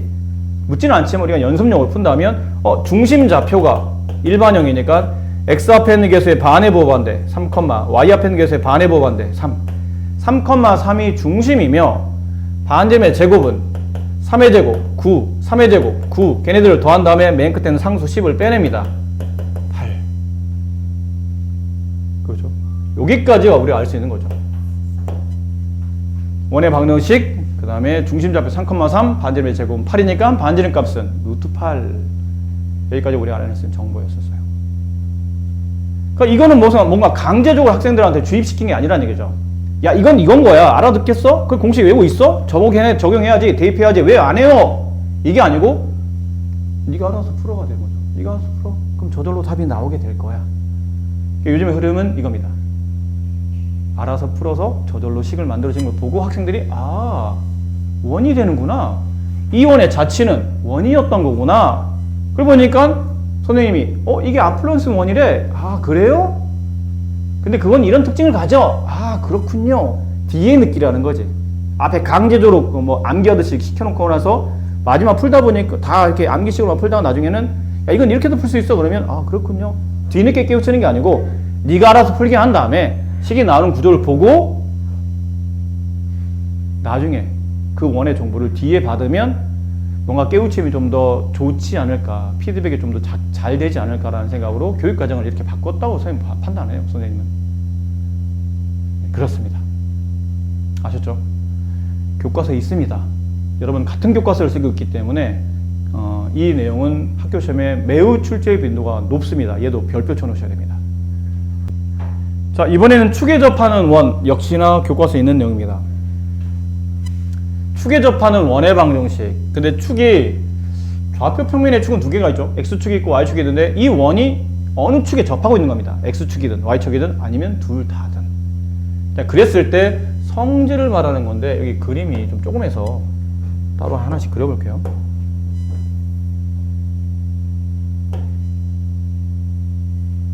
묻지는 않지만 우리가 연습용으로 푼다면, 중심좌표가 일반형이니까 x 앞에 있는 개수의 반의 부호반대 3, y 앞에 있는 개수의 반의 부호반대 3. 3,3이 중심이며, 반지름의 제곱은 3의 제곱, 9, 3의 제곱, 9. 걔네들을 더한 다음에 맨 끝에는 상수 10을 빼냅니다. 8. 그렇죠? 여기까지가 우리가 알 수 있는 거죠. 원의 방정식, 그 다음에 중심좌표 3,3, 반지름의 제곱은 8이니까 반지름 값은 루트 8. 여기까지 우리가 알아낼 수 있는 정보였었어요. 그러니까 이거는 뭔가 강제적으로 학생들한테 주입시킨 게 아니라는 얘기죠. 야, 이건 거야. 알아듣겠어? 그 공식 외우고 있어? 적용해야지. 대입해야지. 왜 안 해요? 이게 아니고 네가 알아서 풀어가 되는 거죠. 네가 알아서 풀어. 그럼 저절로 답이 나오게 될 거야. 요즘의 흐름은 이겁니다. 알아서 풀어서 저절로 식을 만들어진 걸 보고 학생들이 원이 되는구나. 이 원의 자취는 원이었던 거구나. 그러고 보니까 선생님이 이게 플러스 원이래. 그래요? 근데 그건 이런 특징을 가져. 그렇군요. 뒤에 느끼라는 거지. 앞에 강제적으로 암기하듯이 시켜놓고 나서 마지막 풀다 보니까 다 이렇게 암기식으로 풀다가 나중에는 야, 이건 이렇게도 풀 수 있어. 그러면 그렇군요. 뒤늦게 깨우치는 게 아니고 네가 알아서 풀게 한 다음에 식이 나오는 구조를 보고 나중에 그 원의 정보를 뒤에 받으면 뭔가 깨우침이 좀 더 좋지 않을까, 피드백이 좀 더 잘 되지 않을까라는 생각으로 교육과정을 이렇게 바꿨다고 선생님 판단해요. 선생님은. 그렇습니다. 아셨죠? 교과서에 있습니다. 여러분 같은 교과서를 쓰고 있기 때문에 이 내용은 학교 시험에 매우 출제 빈도가 높습니다. 얘도 별표 쳐놓으셔야 됩니다. 자, 이번에는 축에 접하는 원, 역시나 교과서에 있는 내용입니다. 축에 접하는 원의 방정식. 근데 축이 좌표 평면의 축은 두 개가 있죠. x축이 있고 y축이 있는데 이 원이 어느 축에 접하고 있는 겁니다. x축이든 y축이든 아니면 둘 다든. 자, 그랬을 때 성질을 말하는 건데 여기 그림이 좀 조금해서 따로 하나씩 그려볼게요.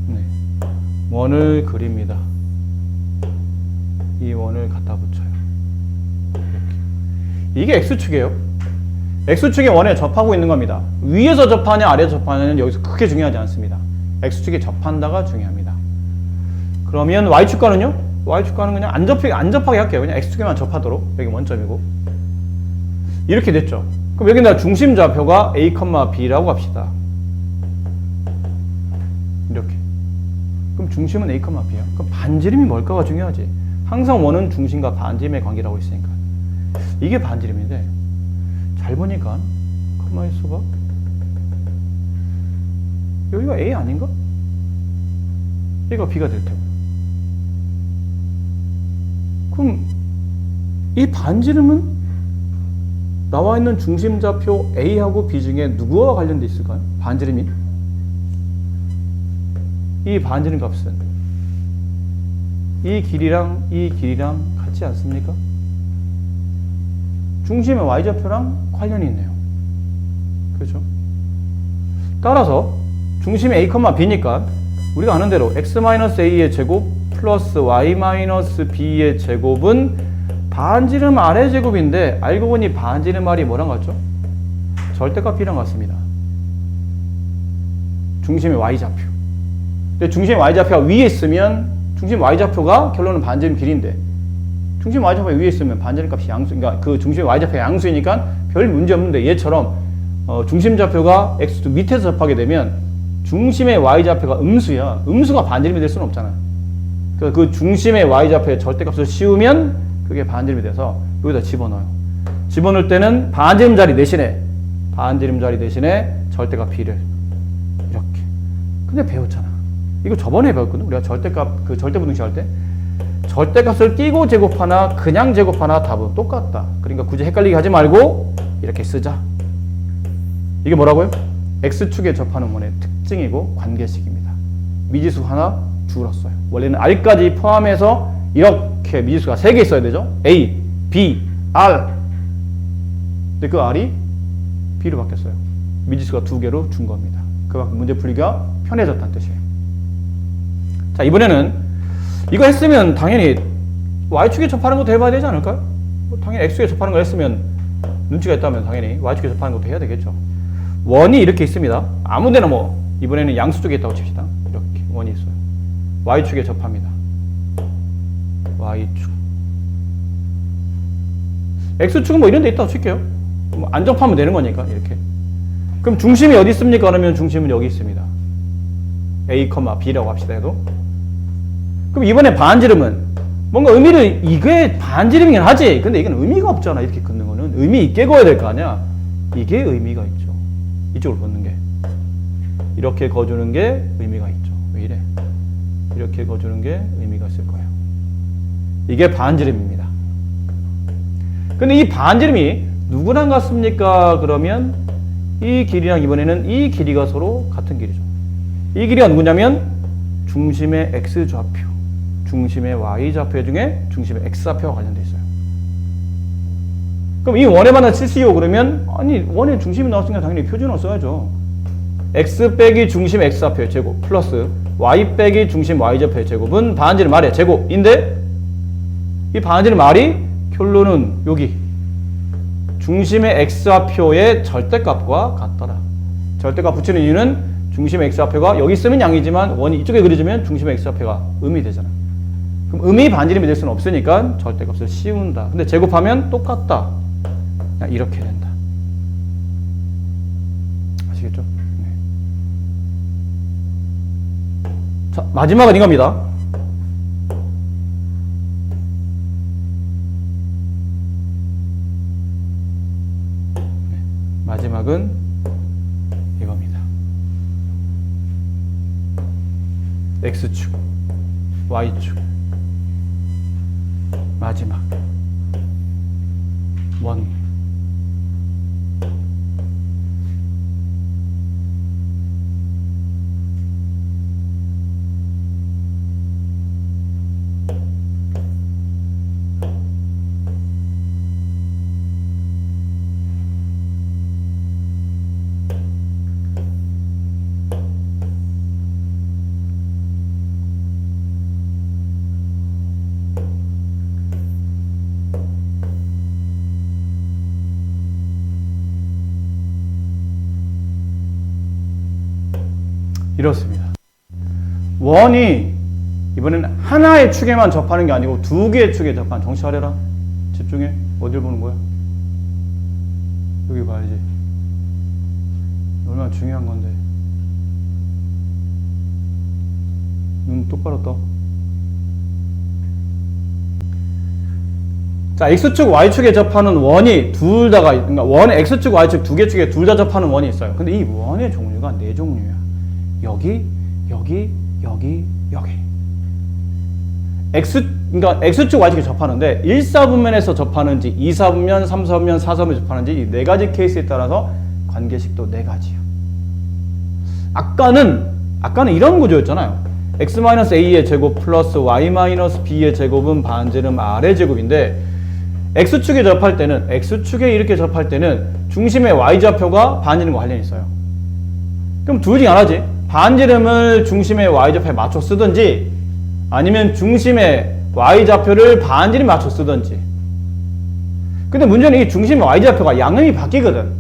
네, 원을 그립니다. 이 원을 갖다 붙여요. 이게 x축이에요. x축이 원에 접하고 있는 겁니다. 위에서 접하냐 아래에서 접하냐는 여기서 크게 중요하지 않습니다. x축에 접한다가 중요합니다. 그러면 y축과는요? y축과는 그냥 안 접하게 할게요. 그냥 x축에만 접하도록. 여기 원점이고. 이렇게 됐죠. 그럼 여기다 중심좌표가 a, b라고 합시다. 이렇게. 그럼 중심은 a, b야. 그럼 반지름이 뭘까가 중요하지. 항상 원은 중심과 반지름의 관계라고 했으니까. 이게 반지름인데 잘 보니까 가만히 있어봐. 여기가 A 아닌가? 여기가 B가 될 테고. 그럼 이 반지름은 나와 있는 중심좌표 A하고 B 중에 누구와 관련돼 있을까요? 반지름이? 이 반지름 값은 이 길이랑 같지 않습니까? 중심의 y좌표랑 관련이 있네요. 그렇죠? 따라서 중심의 a, b니까 우리가 아는 대로 x-a의 제곱 플러스 y-b의 제곱은 반지름 아래 제곱인데 알고 보니 반지름 r이 뭐랑 같죠? 절대값 b랑 같습니다. 중심의 y좌표. 근데 중심의 y좌표가 위에 있으면 중심 y좌표가 결론은 반지름 길인데 중심 y좌표가 위에 있으면 반지름 값이 양수, 그러니까 그 중심 y좌표가 양수이니까 별 문제 없는데 얘처럼 중심 좌표가 x 밑에서 접하게 되면 중심의 y좌표가 음수야. 음수가 반지름이 될 수는 없잖아. 그러니까 그 중심의 y좌표의 절대값을 씌우면 그게 반지름이 돼서 여기다 집어넣어요. 집어넣을 때는 반지름 자리 대신에 절대값 b를 이렇게. 근데 배웠잖아. 이거 저번에 배웠거든. 우리가 절대값 절대분동식 할 때. 절대값을 띄고 제곱하나 그냥 제곱하나 답은 똑같다. 그러니까 굳이 헷갈리게 하지 말고 이렇게 쓰자. 이게 뭐라고요? x축에 접하는 원의 특징이고 관계식입니다. 미지수 하나 줄었어요. 원래는 r까지 포함해서 이렇게 미지수가 3개 있어야 되죠. a, b, r 근데 그 R이 B로 바뀌었어요. 미지수가 2개로 준 겁니다. 그만큼 문제 풀기가 편해졌다는 뜻이에요. 자, 이번에는 이거 했으면 당연히 Y축에 접하는 것도 해봐야 되지 않을까요? 당연히 X축에 접하는 걸 했으면 눈치가 있다면 당연히 Y축에 접하는 것도 해야 되겠죠. 원이 이렇게 있습니다. 아무데나 뭐 이번에는 양수 쪽에 있다고 칩시다. 이렇게 원이 있어요. Y축에 접합니다. Y축. X축은 뭐 이런 데 있다고 칠게요. 뭐 안 접하면 되는 거니까 이렇게. 그럼 중심이 어디 있습니까? 그러면 중심은 여기 있습니다. A, B라고 합시다 해도. 그럼 이번에 반지름은 뭔가 의미를, 이게 반지름이긴 하지. 근데 이건 의미가 없잖아. 이렇게 긋는 거는. 의미 있게 그어야 될 거 아니야. 이게 의미가 있죠. 이쪽으로 긋는 게. 이렇게 그어주는 게 의미가 있죠. 왜 이래? 이렇게 그어주는 게 의미가 있을 거예요. 이게 반지름입니다. 근데 이 반지름이 누구랑 같습니까? 그러면 이 길이랑 이번에는 이 길이가 서로 같은 길이죠. 이 길이가 누구냐면 중심의 X좌표, 중심의 Y좌표 중에 중심의 X좌표와 관련되어 있어요. 그럼 이 원에 만나 칠시오 그러면 아니 원의 중심이 나왔으니까 당연히 표준어 써야죠. X 빼기 중심 X좌표의 제곱 플러스 Y 빼기 중심 Y좌표의 제곱은 반지름 R의 제곱인데 이 반지름 R이 결론은 여기 중심의 X좌표의 절대값과 같더라. 절대값 붙이는 이유는 중심의 X좌표가 여기 쓰면 양이지만 원이 이쪽에 그려지면 중심의 X좌표가 음이 되잖아. 그럼 음이 반지름이 될 수는 없으니까 절대값을 씌운다. 근데 제곱하면 똑같다. 그냥 이렇게 된다. 아시겠죠? 네. 자, 마지막은 이겁니다. 마지막은 이겁니다. X축, Y축, 마지막 원. 이렇습니다. 원이 이번에는 하나의 축에만 접하는 게 아니고 두 개의 축에 접하는, 정신 차려라. 집중해. 어딜 보는 거야? 여기 봐야지. 얼마나 중요한 건데. 눈 똑바로 떠. 자, X축, Y축에 접하는 원이 둘 다가, 그러니까 원의 X축, Y축 두 개 축에 둘 다 접하는 원이 있어요. 근데 이 원의 종류가 네 종류야. 여기, 여기, 여기, 여기. 그러니까 X축, Y축에 접하는데 1사분면에서 접하는지 2사분면, 3사분면, 4사분면에 접하는지 이 네 가지 케이스에 따라서 관계식도 네 가지요. 아까는 이런 구조였잖아요. X-A의 제곱 플러스 Y-B의 제곱은 반지름 R의 제곱인데 X축에 접할 때는, X축에 이렇게 접할 때는 중심의 Y좌표가 반지름과 관련이 있어요. 그럼 둘 중에 하나지. 반지름을 중심의 Y좌표에 맞춰 쓰든지 아니면 중심의 Y좌표를 반지름에 맞춰 쓰든지. 근데 문제는 이 중심의 Y좌표가 양음이 바뀌거든.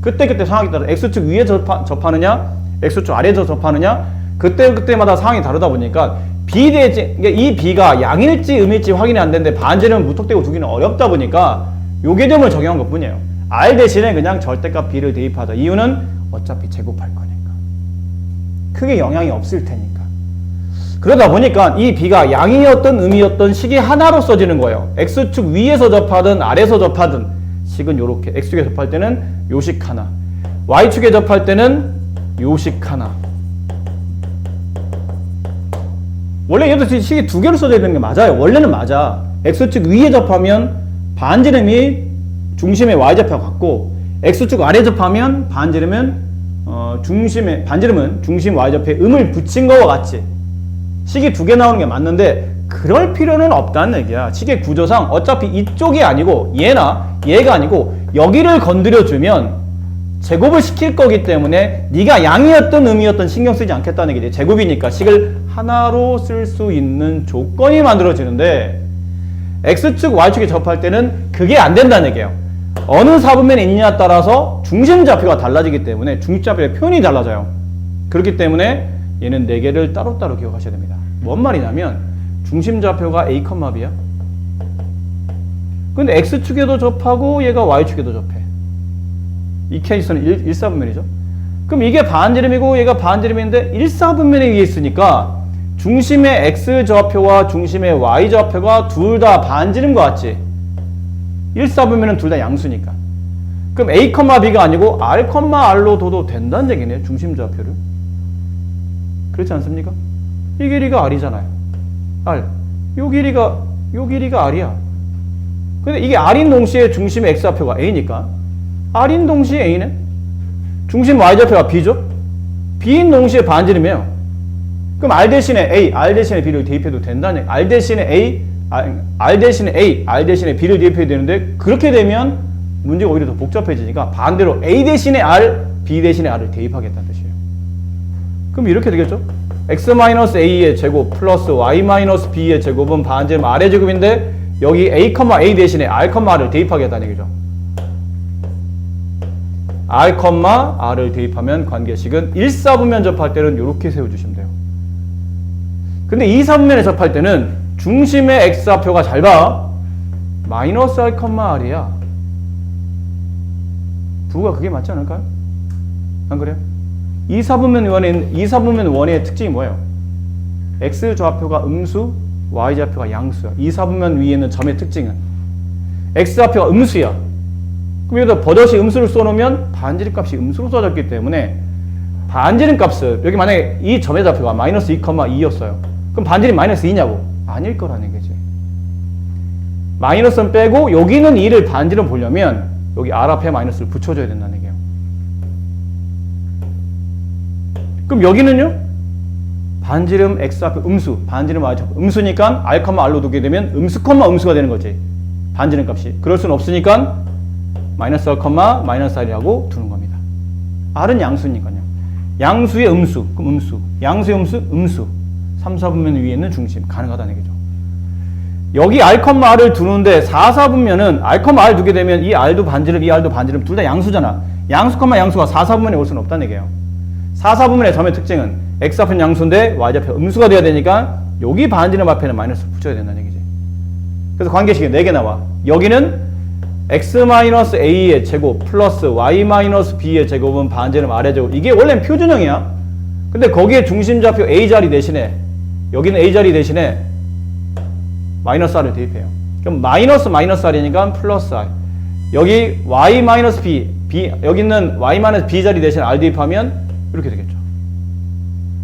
그때그때 상황에 따라 X축 위에 접하느냐 X축 아래에 접하느냐 그때마다 상황이 다르다 보니까 비대지, 이 B가 양일지 음일지 확인이 안 되는데 반지름 무턱대고 두기는 어렵다 보니까 요 개념을 적용한 것 뿐이에요. R 대신에 그냥 절대값 B를 대입하자. 이유는 어차피 제곱할 거니까. 크게 영향이 없을 테니까. 그러다 보니까 이 B가 양이었던 음이었던 식이 하나로 써지는 거예요. X축 위에서 접하든 아래에서 접하든 식은 요렇게. X축에 접할 때는 요식 하나, Y축에 접할 때는 요식 하나. 원래 얘도 식이 두 개로 써져 있는 게 맞아요. 원래는 맞아. X축 위에 접하면 반지름이 중심의 Y좌표와 같고 X축 아래에 접하면 반지름은 반지름은 중심 Y좌표에 음을 붙인 거와 같이 식이 두 개 나오는 게 맞는데 그럴 필요는 없다는 얘기야. 식의 구조상 어차피 이쪽이 아니고 얘가 아니고 여기를 건드려주면 제곱을 시킬 거기 때문에 네가 양이었던 음이었던 신경 쓰지 않겠다는 얘기지. 제곱이니까 식을 하나로 쓸 수 있는 조건이 만들어지는데 X축, Y축에 접할 때는 그게 안 된다는 얘기예요. 어느 사분면에 있느냐에 따라서 중심좌표가 달라지기 때문에 중심좌표의 표현이 달라져요. 그렇기 때문에 얘는 4개를 따로따로 기억하셔야 됩니다. 뭔 말이냐면 중심좌표가 A, B야. 근데 X축에도 접하고 얘가 Y축에도 접해. 이 케이스는 1사분면이죠. 그럼 이게 반지름이고 얘가 반지름인데 1사분면에 의해 있으니까 중심의 X좌표와 중심의 Y좌표가 둘 다 반지름과 같지. 1사분면은 둘 다 양수니까. 그럼 A, B가 아니고 R, R로 둬도 된다는 얘기네요. 중심좌표를. 그렇지 않습니까? 이 길이가 R이잖아요. R. 요 길이가 R이야. 근데 이게 R인 동시에 중심의 X좌표가 A니까 R인 동시에 A네? 중심 Y좌표가 B죠? B인 동시에 반지름이에요. 그럼 R 대신에 A, R 대신에 B를 대입해도 된다는 얘기. R 대신에 A, R 대신에 B를 대입해야 되는데 그렇게 되면 문제가 오히려 더 복잡해지니까 반대로 A 대신에 R, B 대신에 R을 대입하겠다는 뜻이에요. 그럼 이렇게 되겠죠? X-A의 제곱 플러스 Y-B의 제곱은 반지름 R의 제곱인데 여기 A, A 대신에 R, R을 대입하겠다는 얘기죠. R, R을 대입하면 관계식은 1사분면 접할 때는 이렇게 세워주시면 돼요. 근데 2사분면에 접할 때는 중심의 X좌표가 잘 봐. 마이너스 R, R이야. 부가 그게 맞지 않을까요? 안 그래요? 2사분면 원의 특징이 뭐예요? X좌표가 음수, Y좌표가 양수야. 2사분면 위에 있는 점의 특징은 X좌표가 음수야. 그럼 여기다 버젓이 음수를 써놓으면 반지름 값이 음수로 써졌기 때문에 반지름 값을 여기 만약에 이 점의 좌표가 마이너스 2,2였어요. 그럼 반지름 마이너스 2냐고? 아닐 거라는 얘기지. 마이너스는 빼고 여기는 2를 반지름 보려면 여기 R 앞에 마이너스를 붙여줘야 된다는 얘기예요. 그럼 여기는요? 반지름 X 앞에 음수, 반지름 Y 앞에 음수니까 R, R로 두게 되면 음수, 음수가 되는 거지. 반지름 값이. 그럴 수는 없으니까 마이너스 R, 마이너스 R이라고 두는 겁니다. R은 양수니까요. 양수의 음수, 그럼 음수. 양수의 음수, 음수. 3, 4분면 위에 있는 중심. 가능하다는 얘기죠. 여기 R, R을 두는데 4, 4분면은 R, R 두게 되면 이 R도 반지름, 이 R도 반지름 둘 다 양수잖아. 양수, 양수가 4, 4분면에 올 수는 없다는 얘기예요. 4, 4분면의 점의 특징은 X좌표는 양수인데 Y좌표 음수가 돼야 되니까 여기 반지름 앞에는 마이너스를 붙여야 된다는 얘기지. 그래서 관계식이 4개 나와. 여기는 X-A의 제곱 플러스 Y-B의 제곱은 반지름 R의 제곱. 이게 원래는 표준형이야. 근데 거기에 중심좌표 A자리 대신에 여기는 A자리 대신에 마이너스 R을 대입해요. 그럼 마이너스 R이니까 플러스 R. 여기 Y-B, 여기 있는 Y-B 자리 대신에 R 대입하면 이렇게 되겠죠.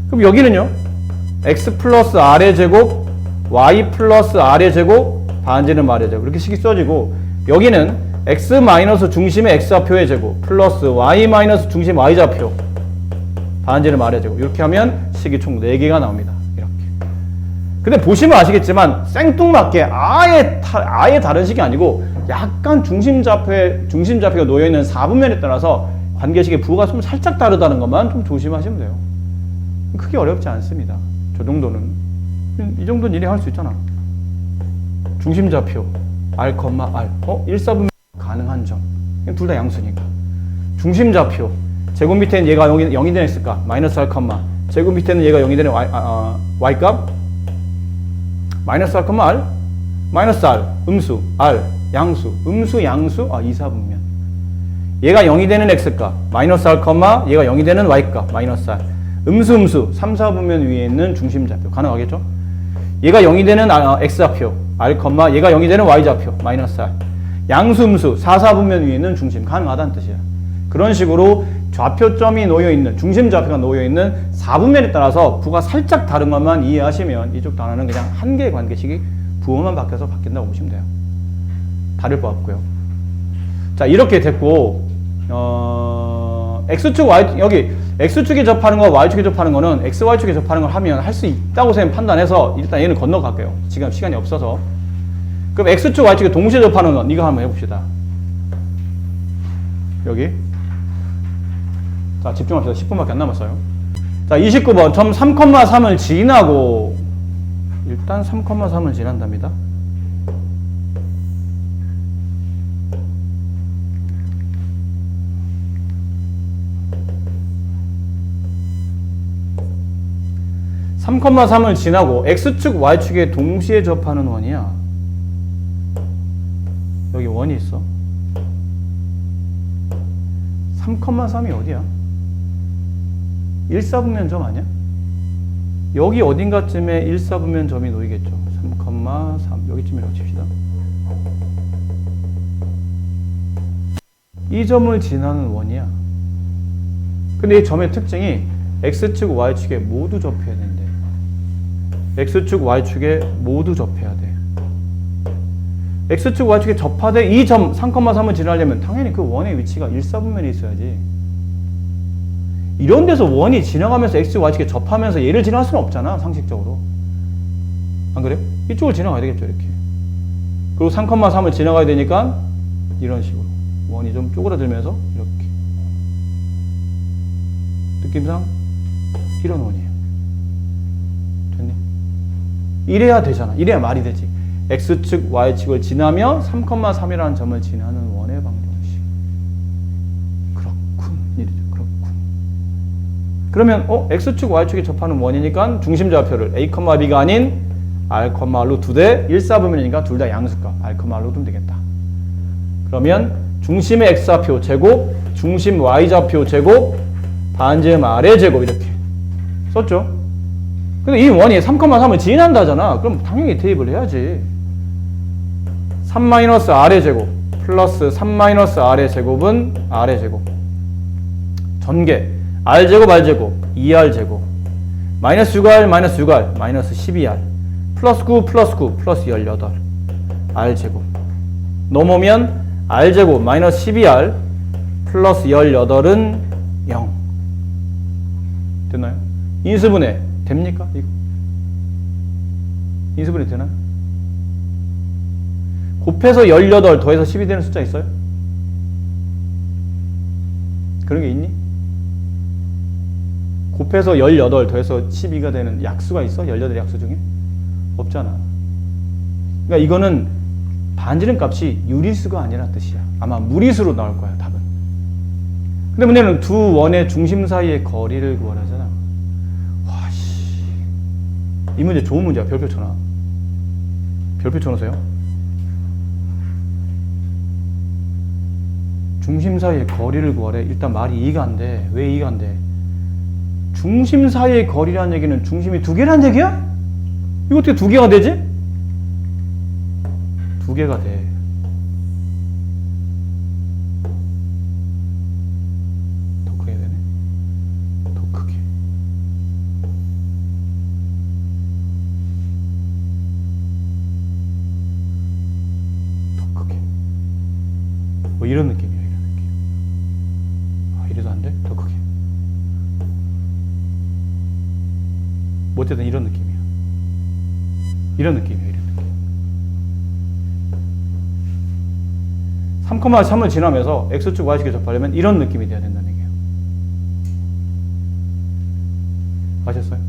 그럼 여기는요. X 플러스 R의 제곱 Y 플러스 R의 제곱 반지름 R의 제곱 이렇게 식이 써지고 여기는 X 마이너스 중심의 X좌표의 제곱 플러스 Y 마이너스 중심 Y좌표 반지름 R의 제곱 이렇게 하면 식이 총 4개가 나옵니다. 이렇게. 근데 보시면 아시겠지만 생뚱맞게 아예 다른 식이 아니고 약간 중심좌표가 놓여있는 4분면에 따라서 관계식의 부호가 좀 살짝 다르다는 것만 좀 조심하시면 돼요. 크게 어렵지 않습니다. 저 정도는. 이 정도는 일이 할 수 있잖아. 중심좌표 R, R. 1사분면 가능한 점. 둘 다 양수니까. 중심좌표. 제곱 밑에는 얘가 0이 되는 X값. 마이너스 R, 제곱 밑에는 얘가 0이 되는 Y값. 마이너스 R, R. 마이너스 R. 음수. R. 양수. 음수, 양수. 2사분면. 얘가 0이 되는 X값. 마이너스 R, 얘가 0이 되는 Y값. 마이너스 R. 음수, 음수. 3, 4분면 위에 있는 중심좌표. 가능하겠죠? 얘가 0이 되는 X좌표. R, 얘가 0이 되는 Y좌표. 마이너스 R. 양수, 음수. 4, 4분면 위에 있는 중심. 가능하다는 뜻이야. 그런 식으로 좌표점이 놓여있는, 중심좌표가 놓여있는 4분면에 따라서 부가 살짝 다른 것만 이해하시면 이쪽 단어는 그냥 한 개의 관계식이 부호만 바뀌어서 바뀐다고 보시면 돼요. 다를 바 없고요. 자, 이렇게 됐고, X축, 여기 X축에 접하는 거, Y축에 접하는 거는 XY축에 접하는 걸 하면 할 수 있다고 판단해서 일단 얘는 건너갈게요. 지금 시간이 없어서. 그럼 X축, Y축에 동시에 접하는 건 이거 한번 해봅시다. 여기. 자, 집중합시다. 10분밖에 안 남았어요. 자, 29번. 점 3,3을 지나고, 일단 3,3을 지난답니다. (3,3을) 지나고 x축 y축에 동시에 접하는 원이야. 여기 원이 있어. 3,3이 어디야? 1사분면점 아니야? 여기 어딘가쯤에 1사분면점이 놓이겠죠. 3,3 여기쯤이라고 칩시다. 이 점을 지나는 원이야. 근데 이 점의 특징이 x축, y축에 모두 접해야 된대. x축, y축에 모두 접해야 돼. x축, y축에 접하되 이 점 3,3을 지나려면 당연히 그 원의 위치가 1사분면에 있어야지. 이런 데서 원이 지나가면서 x, y축에 접하면서 얘를 지나갈 수는 없잖아, 상식적으로. 안 그래요? 이쪽을 지나가야 되겠죠, 이렇게. 그리고 3,3을 지나가야 되니까 이런 식으로 원이 좀 쪼그라들면서 이렇게. 느낌상 이런 원이에요. 됐니? 이래야 되잖아. 이래야 말이 되지. x축, y축을 지나며 3,3이라는 점을 지나는 원의 방정식. 그렇군. 이래죠. 그렇군. 그러면 x축, y축에 접하는 원이니까 중심좌표를 a, b가 아닌 r, r로 2대 1사분면이니까 둘 다 양수값 r, r로 두면 되겠다. 그러면 중심의 x좌표 제곱, 중심 y좌표 제곱, 반지름 r의 제곱 이렇게 썼죠. 근데 이 원이 3,3을 지난다잖아. 그럼 당연히 대입을 해야지. 3-r의 제곱 플러스 3-r의 제곱은 r의 제곱. 전개 r제곱 r제곱 2r제곱 마이너스 6r 마이너스 6r 마이너스 12r 플러스 9 플러스 9 플러스 18 r제곱 넘으면 r제곱 마이너스 12r 플러스 18은 0 됐나요? 인수분해 됩니까? 이거 인수분해 되나요? 곱해서 18 더해서 12 되는 숫자 있어요? 그런 게 있니? 곱해서 18 더해서 12가 되는 약수가 있어? 18의 약수 중에? 없잖아. 그러니까 이거는 반지름 값이 유리수가 아니란 뜻이야. 아마 무리수로 나올 거야, 답은. 근데 문제는 두 원의 중심 사이의 거리를 구하라잖아. 와, 씨. 이 문제 좋은 문제야. 별표 쳐놔. 별표 쳐놓으세요. 중심 사이의 거리를 구하래. 일단 말이 이해가 안 돼. 왜 이해가 안 돼? 중심 사이의 거리라는 얘기는 중심이 두 개라는 얘기야? 이거 어떻게 두 개가 되지? 두 개가 돼. 더 크게 되네. 더 크게. 더 크게. 뭐 이런 느낌이야, 이런 느낌. 아, 이래도 안 돼? 더 크게. 뭐 어쨌든 이런 느낌이야. 이런 느낌이야, 이런 느낌. 3,3을 지나면서 x축, y축에 접하려면 이런 느낌이 돼야 된다는 얘기예요. 아셨어요?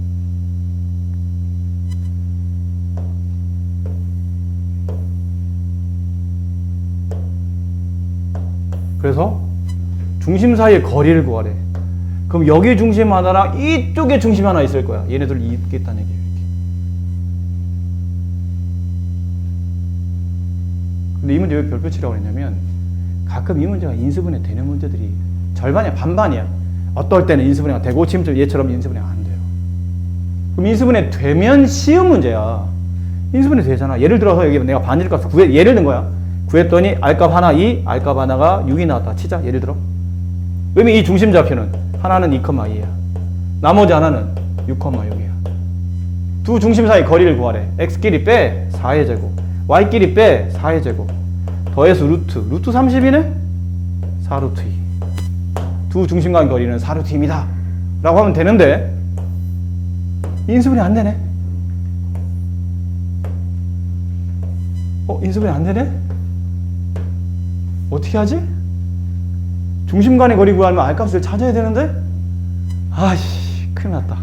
그래서 중심 사이의 거리를 구하래. 그럼 여기 중심 하나랑 이쪽에 중심 하나 있을 거야. 얘네들 있겠다는 얘기예요. 이렇게. 근데 이 문제 왜 별표 치라고 했냐면 가끔 이 문제가 인수분해 되는 문제들이 절반이야, 반반이야. 어떨 때는 인수분해가 되고 지금 얘처럼 인수분해가 안 돼요. 그럼 인수분해 되면 쉬운 문제야. 인수분해 되잖아. 예를 들어서 여기 내가 반지름값 예를 든 거야. 구했더니 r값 하나 2, r값 하나가 6이 나왔다 치자. 예를 들어. 그러면 이 중심좌표는 하나는 2,2야. 나머지 하나는 6,6이야. 두 중심 사이 거리를 구하래. x끼리 빼 4의 제곱, y끼리 빼 4의 제곱, 더해서 루트 30이네? 4루트 2. 두 중심 간 거리는 4루트 2입니다. 라고 하면 되는데 인수분해 안 되네? 인수분해 안 되네? 어떻게 하지? 중심 간의 거리 구하려면 R값을 찾아야 되는데 아이씨 큰일 났다.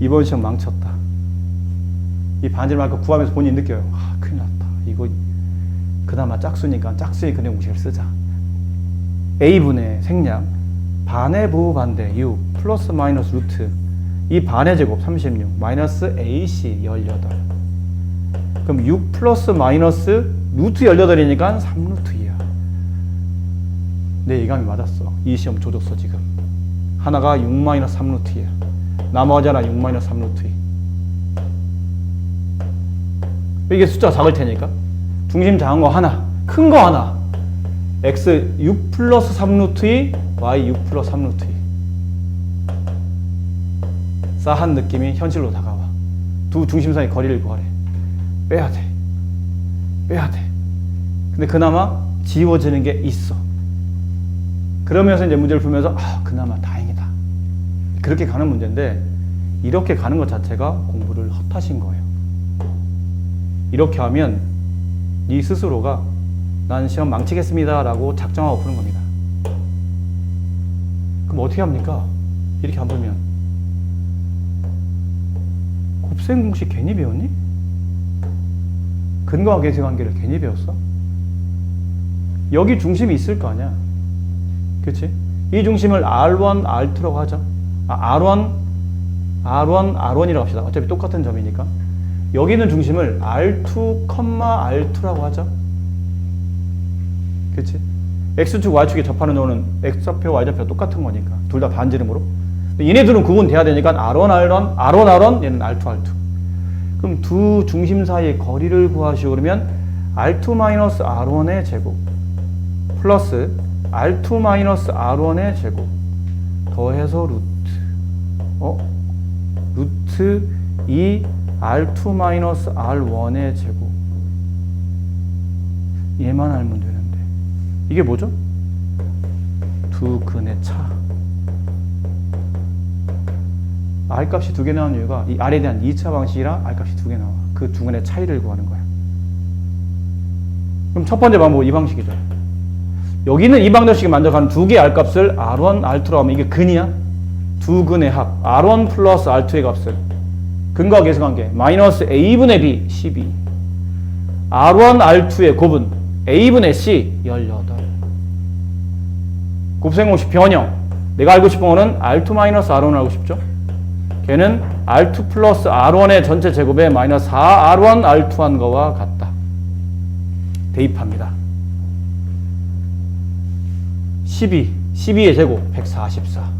이번 시험 망쳤다. 이 반지름 R값 구하면서 본인이 느껴요. 아 큰일 났다. 이거 그나마 짝수니까 짝수의 근해 공식을 쓰자. A분의 생략 반의 부호 반대 6 플러스 마이너스 루트 이 반의 제곱 36 마이너스 AC 18 그럼 6 플러스 마이너스 루트 18이니까 3루트 2야. 내 예감이 맞았어. 이 시험 조졌어 지금. 하나가 6 마이너스 3루트 2야. 나머지 하나 6 마이너스 3루트 2. 이게 숫자가 작을 테니까 중심 작은 거 하나 큰 거 하나 x 6 플러스 3루트 2 y 6 플러스 3루트 2 싸한 느낌이 현실로 다가와. 두 중심 사이 거리를 구하래. 빼야 돼. 근데 그나마 지워지는 게 있어. 그러면서 이제 문제를 풀면서 그나마 다행이다. 그렇게 가는 문제인데 이렇게 가는 것 자체가 공부를 헛하신 거예요. 이렇게 하면 네 스스로가 난 시험 망치겠습니다 라고 작정하고 푸는 겁니다. 그럼 어떻게 합니까? 이렇게 안 풀면 곱셈 공식 괜히 배웠니? 근거와 계수 관계를 괜히 배웠어? 여기 중심이 있을 거 아니야. 그치? 이 중심을 R1, R2라고 하죠. R1, R1이라고 합시다. 어차피 똑같은 점이니까. 여기 있는 중심을 R2, R2라고 하죠. 그치? X축, Y축에 접하는 점은 X좌표, Y좌표 똑같은 거니까. 둘 다 반지름으로. 얘네들은 구분돼야 되니까 R1, 얘는 R2, R2. 그럼 두 중심 사이의 거리를 구하시오. 그러면 R2-R1의 제곱 플러스 R2-R1의 제곱 더해서 루트 2 R2-R1의 제곱. 얘만 알면 되는데 이게 뭐죠? 두 근의 차. R값이 두 개 나온 이유가 이 R에 대한 2차 방식이랑 R값이 두 개 나와. 그 두 근의 차이를 구하는 거야. 그럼 첫 번째 방법은 이 방식이죠. 여기는 이 방정식이 만족하는 두 개의 R값을 R1, R2라고 하면 이게 근이야. 두 근의 합 R1 플러스 R2의 값을 근거와 계수 관계 마이너스 A분의 B 12 R1, R2의 곱은 A분의 C 18 곱셈 공식 변형. 내가 알고 싶은 거는 R2 마이너스 R1을 알고 싶죠. 걔는 R2 플러스 R1의 전체 제곱에 마이너스 4R1 R2 한 거와 같다. 대입합니다. 12의 제곱 144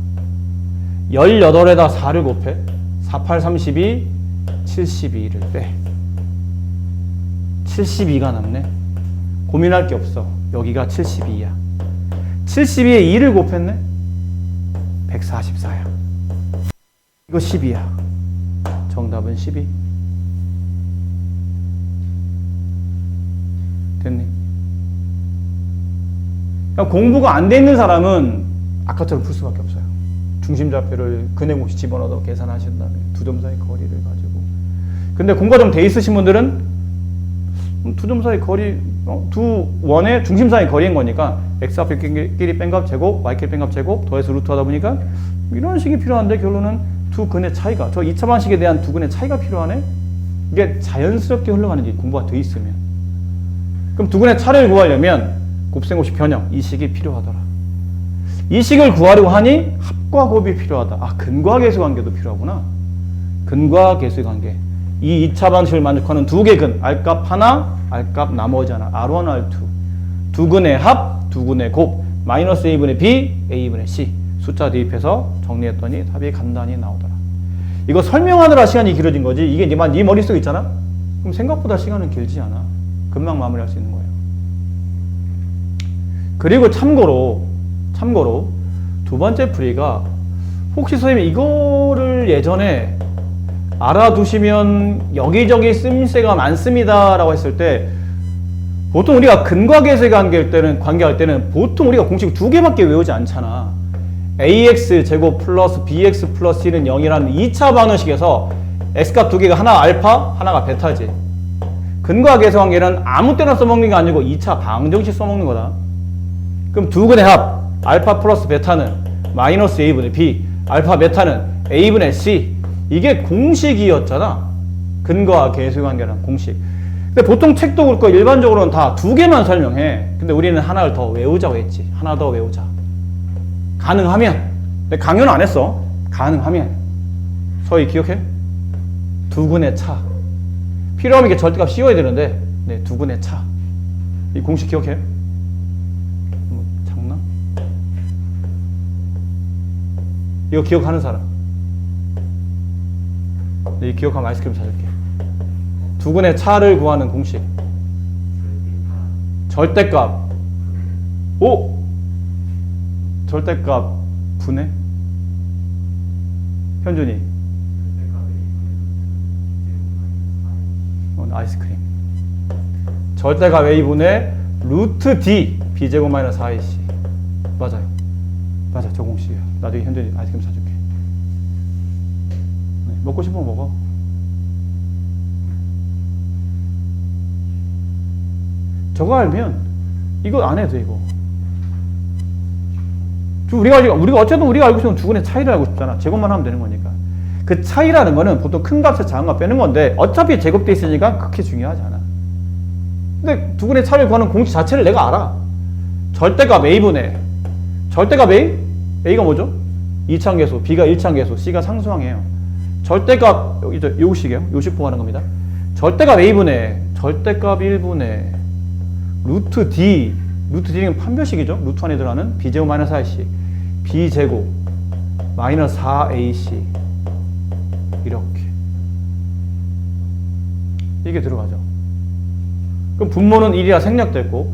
18에다 4를 곱해 4, 8, 32 72를 빼 72가 남네. 고민할 게 없어. 여기가 72야 72에 2를 곱했네 144야. 이거 10이야. 정답은 12. 됐니? 공부가 안 돼 있는 사람은 아까처럼 풀 수밖에 없어요. 중심좌표를 근해 공식 집어넣어서 계산하신 다음에 두 점 사이 거리를 가지고. 근데 공부가 좀 돼 있으신 분들은 두 점 사이 거리, 두 원의 중심 사이 거리인 거니까 x좌표끼리 뺀값 제곱, y끼리 뺀값 제곱, 더해서 루트 하다 보니까 이런 식이 필요한데 결론은 두 근의 차이가, 저 2차 방식에 대한 두 근의 차이가 필요하네? 이게 자연스럽게 흘러가는지 공부가 돼 있으면. 그럼 두 근의 차를 구하려면 곱셈 공식 변형, 이 식이 필요하더라. 이 식을 구하려고 하니 합과 곱이 필요하다. 근과 계수 관계도 필요하구나. 근과 계수 관계. 이 2차 방식을 만족하는 두 개 근, R값 하나, R값 나머지 하나, R1, R2. 두 근의 합, 두 근의 곱, 마이너스 A분의 B, A분의 C. 숫자 대입해서 정리했더니 답이 간단히 나오더라. 이거 설명하느라 시간이 길어진 거지. 이게 네 머릿속에 있잖아? 그럼 생각보다 시간은 길지 않아. 금방 마무리할 수 있는 거예요. 그리고 참고로 두 번째 풀이가 혹시 선생님이 이거를 예전에 알아두시면 여기저기 쓰임새가 많습니다 라고 했을 때 보통 우리가 근과 계수의 관계할 때는 보통 우리가 공식 두 개밖에 외우지 않잖아. ax 제곱 플러스 bx 플러스 c는 0이라는 2차 방정식에서 x값 두 개가 하나 알파, 하나가 베타지. 근과 계수 관계는 아무 때나 써먹는 게 아니고 2차 방정식 써먹는 거다. 그럼 두 근의 합 알파 플러스 베타는 마이너스 A분의 B, 알파 베타는 A분의 C. 이게 공식이었잖아. 근거와 계수의 관계란 공식. 근데 보통 책도 그렇고 일반적으로는 다 두 개만 설명해. 근데 우리는 하나를 더 외우자고 했지. 하나 더 외우자. 가능하면. 근데 강요는 안 했어. 가능하면. 서희 기억해? 두 근의 차. 필요하면 이게 절대값 씌워야 되는데, 네, 두 근의 차. 이 공식 기억해? 장난? 이거 기억하는 사람? 네, 이 기억하면 아이스크림 사줄게. 두 근의 차를 구하는 공식. 절대값. 오! 절대값 분해? 현준이. 아이스크림. 절대값 A분의 루트 D B제곱 마이너스 4AC. 맞아요. 맞아, 저 공식이야. 나중에 현준이 아이스크림 사줄게. 네, 먹고 싶으면 먹어. 저거 알면 이거 안 해도 돼, 이거. 우리가 어쨌든 우리가 알고 싶은 두 근의 차이를 알고 싶잖아. 제곱만 하면 되는 거니까. 그 차이라는 거는 보통 큰 값에 작은 값 빼는 건데 어차피 제곱돼 있으니까 그렇게 중요하지 않아. 근데 두 근의 차이를 구하는 공식 자체를 내가 알아. 절대값 A분의 절대값 A? A가 뭐죠? 2차함계수, B가 1차함계수, C가 상수항이에요. 절대값 여기 요식이에요. 요식 구하는 겁니다. 절대값 A분의 절대값 1분의 루트 D, 루트 D는 판별식이죠. 루트 안에 들어가는 B제곱 마이너스 4AC, B제곱 마이너스 4AC. 이렇게 이게 들어가죠. 그럼 분모는 1이라 생략됐고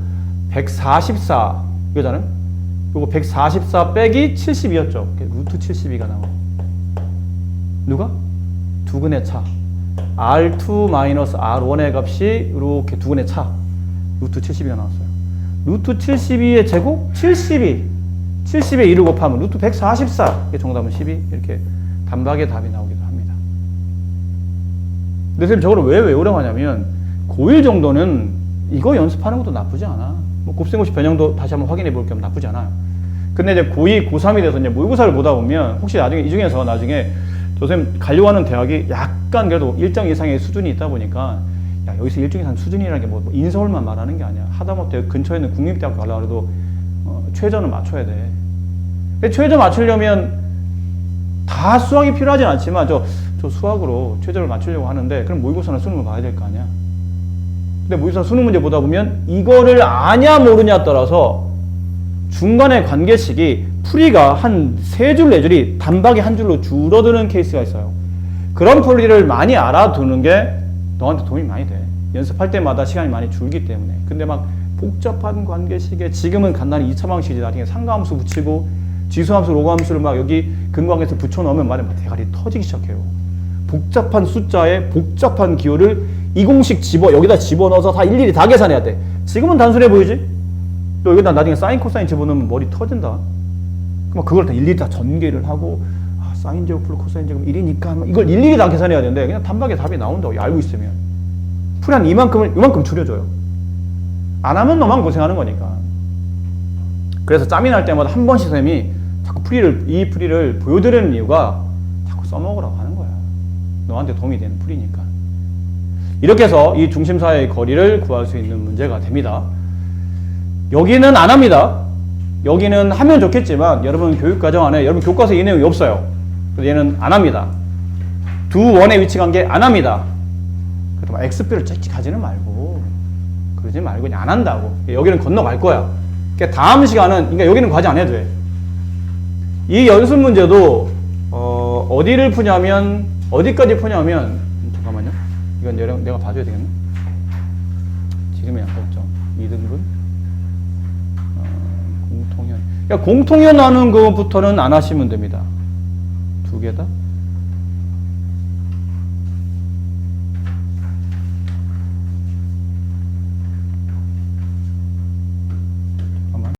144 이거잖아요. 요거 144 빼기 72였죠. 루트 72가 나와. 누가? 두 근의 차 R2 마이너스 R1의 값이 이렇게 두 근의 차 루트 72가 나왔어요. 루트 72의 제곱 72 70에 1을 곱하면 루트 144 이게 정답은 12 이렇게 단박에 답이 나오기도 합니다. 근데 선생님 저걸 왜 외우려고 하냐면 고1 정도는 이거 연습하는 것도 나쁘지 않아. 뭐 곱셈고시 변형도 다시 한번 확인해 볼 겸 나쁘지 않아요. 근데 이제 고2, 고3이 돼서 이제 모의고사를 보다 보면 혹시 나중에 이 중에서 나중에 선생님 가려고 하는 대학이 약간 그래도 일정 이상의 수준이 있다 보니까 야 여기서 일정 이상 수준이라는 게 뭐 인서울만 말하는 게 아니야. 하다못해 근처에 있는 국립대학교 가려고 해도 최저는 맞춰야 돼. 근데 최저 맞추려면 다 수학이 필요하진 않지만 저 수학으로 최저를 맞추려고 하는데 그럼 모의고사나 수능을 봐야 될 거 아니야. 근데 모의고사 수능 문제 보다 보면 이거를 아냐 모르냐에 따라서 중간에 관계식이 풀이가 한 3줄, 4줄이 단박에 한 줄로 줄어드는 케이스가 있어요. 그런 풀이를 많이 알아두는 게 너한테 도움이 많이 돼. 연습할 때마다 시간이 많이 줄기 때문에. 근데 막 복잡한 관계식에 지금은 간단히 2차 방식이지 나중에 상가함수 붙이고 지수함수, 로그함수를 막 여기 근거항에서 붙여넣으면 말이 막 대가리 터지기 시작해요. 복잡한 숫자에 복잡한 기호를 이 공식 여기다 집어넣어서 다 일일이 다 계산해야 돼. 지금은 단순해 보이지? 또 여기다 나중에 사인, 코사인 집어넣으면 머리 터진다. 그럼 그걸 다 일일이 다 전개를 하고 사인 제곱 플러스 코사인 제곱 1이니까 이걸 일일이 다 계산해야 되는데 그냥 단박에 답이 나온다고 알고 있으면. 풀이 한 이만큼 줄여줘요. 안 하면 너만 고생하는 거니까. 그래서 짬이 날 때마다 한 번씩 선생님이 자꾸 이 풀이를 보여드리는 이유가 자꾸 써먹으라고 하는 거야. 너한테 도움이 되는 풀이니까. 이렇게 해서 이 중심사의 거리를 구할 수 있는 문제가 됩니다. 여기는 안 합니다. 여기는 하면 좋겠지만 여러분 교육과정 안에 여러분 교과서에 이 내용이 없어요. 그래서 얘는 안 합니다. 두 원의 위치 관계 안 합니다. 그래도 막 X표를 찍찍 하지는 말고 그러지 말고 그냥 안 한다고. 여기는 건너갈 거야. 그러니까 다음 시간은 그러니까 여기는 과제 안 해도 돼. 이 연습 문제도 어디를 푸냐면 어디까지 푸냐면 잠깐만요. 이건 내가 봐줘야 되겠네. 지금이 약간 없죠. 2등분 공통연. 그러니까 공통연 하는 것부터는 안 하시면 됩니다. 두 개다.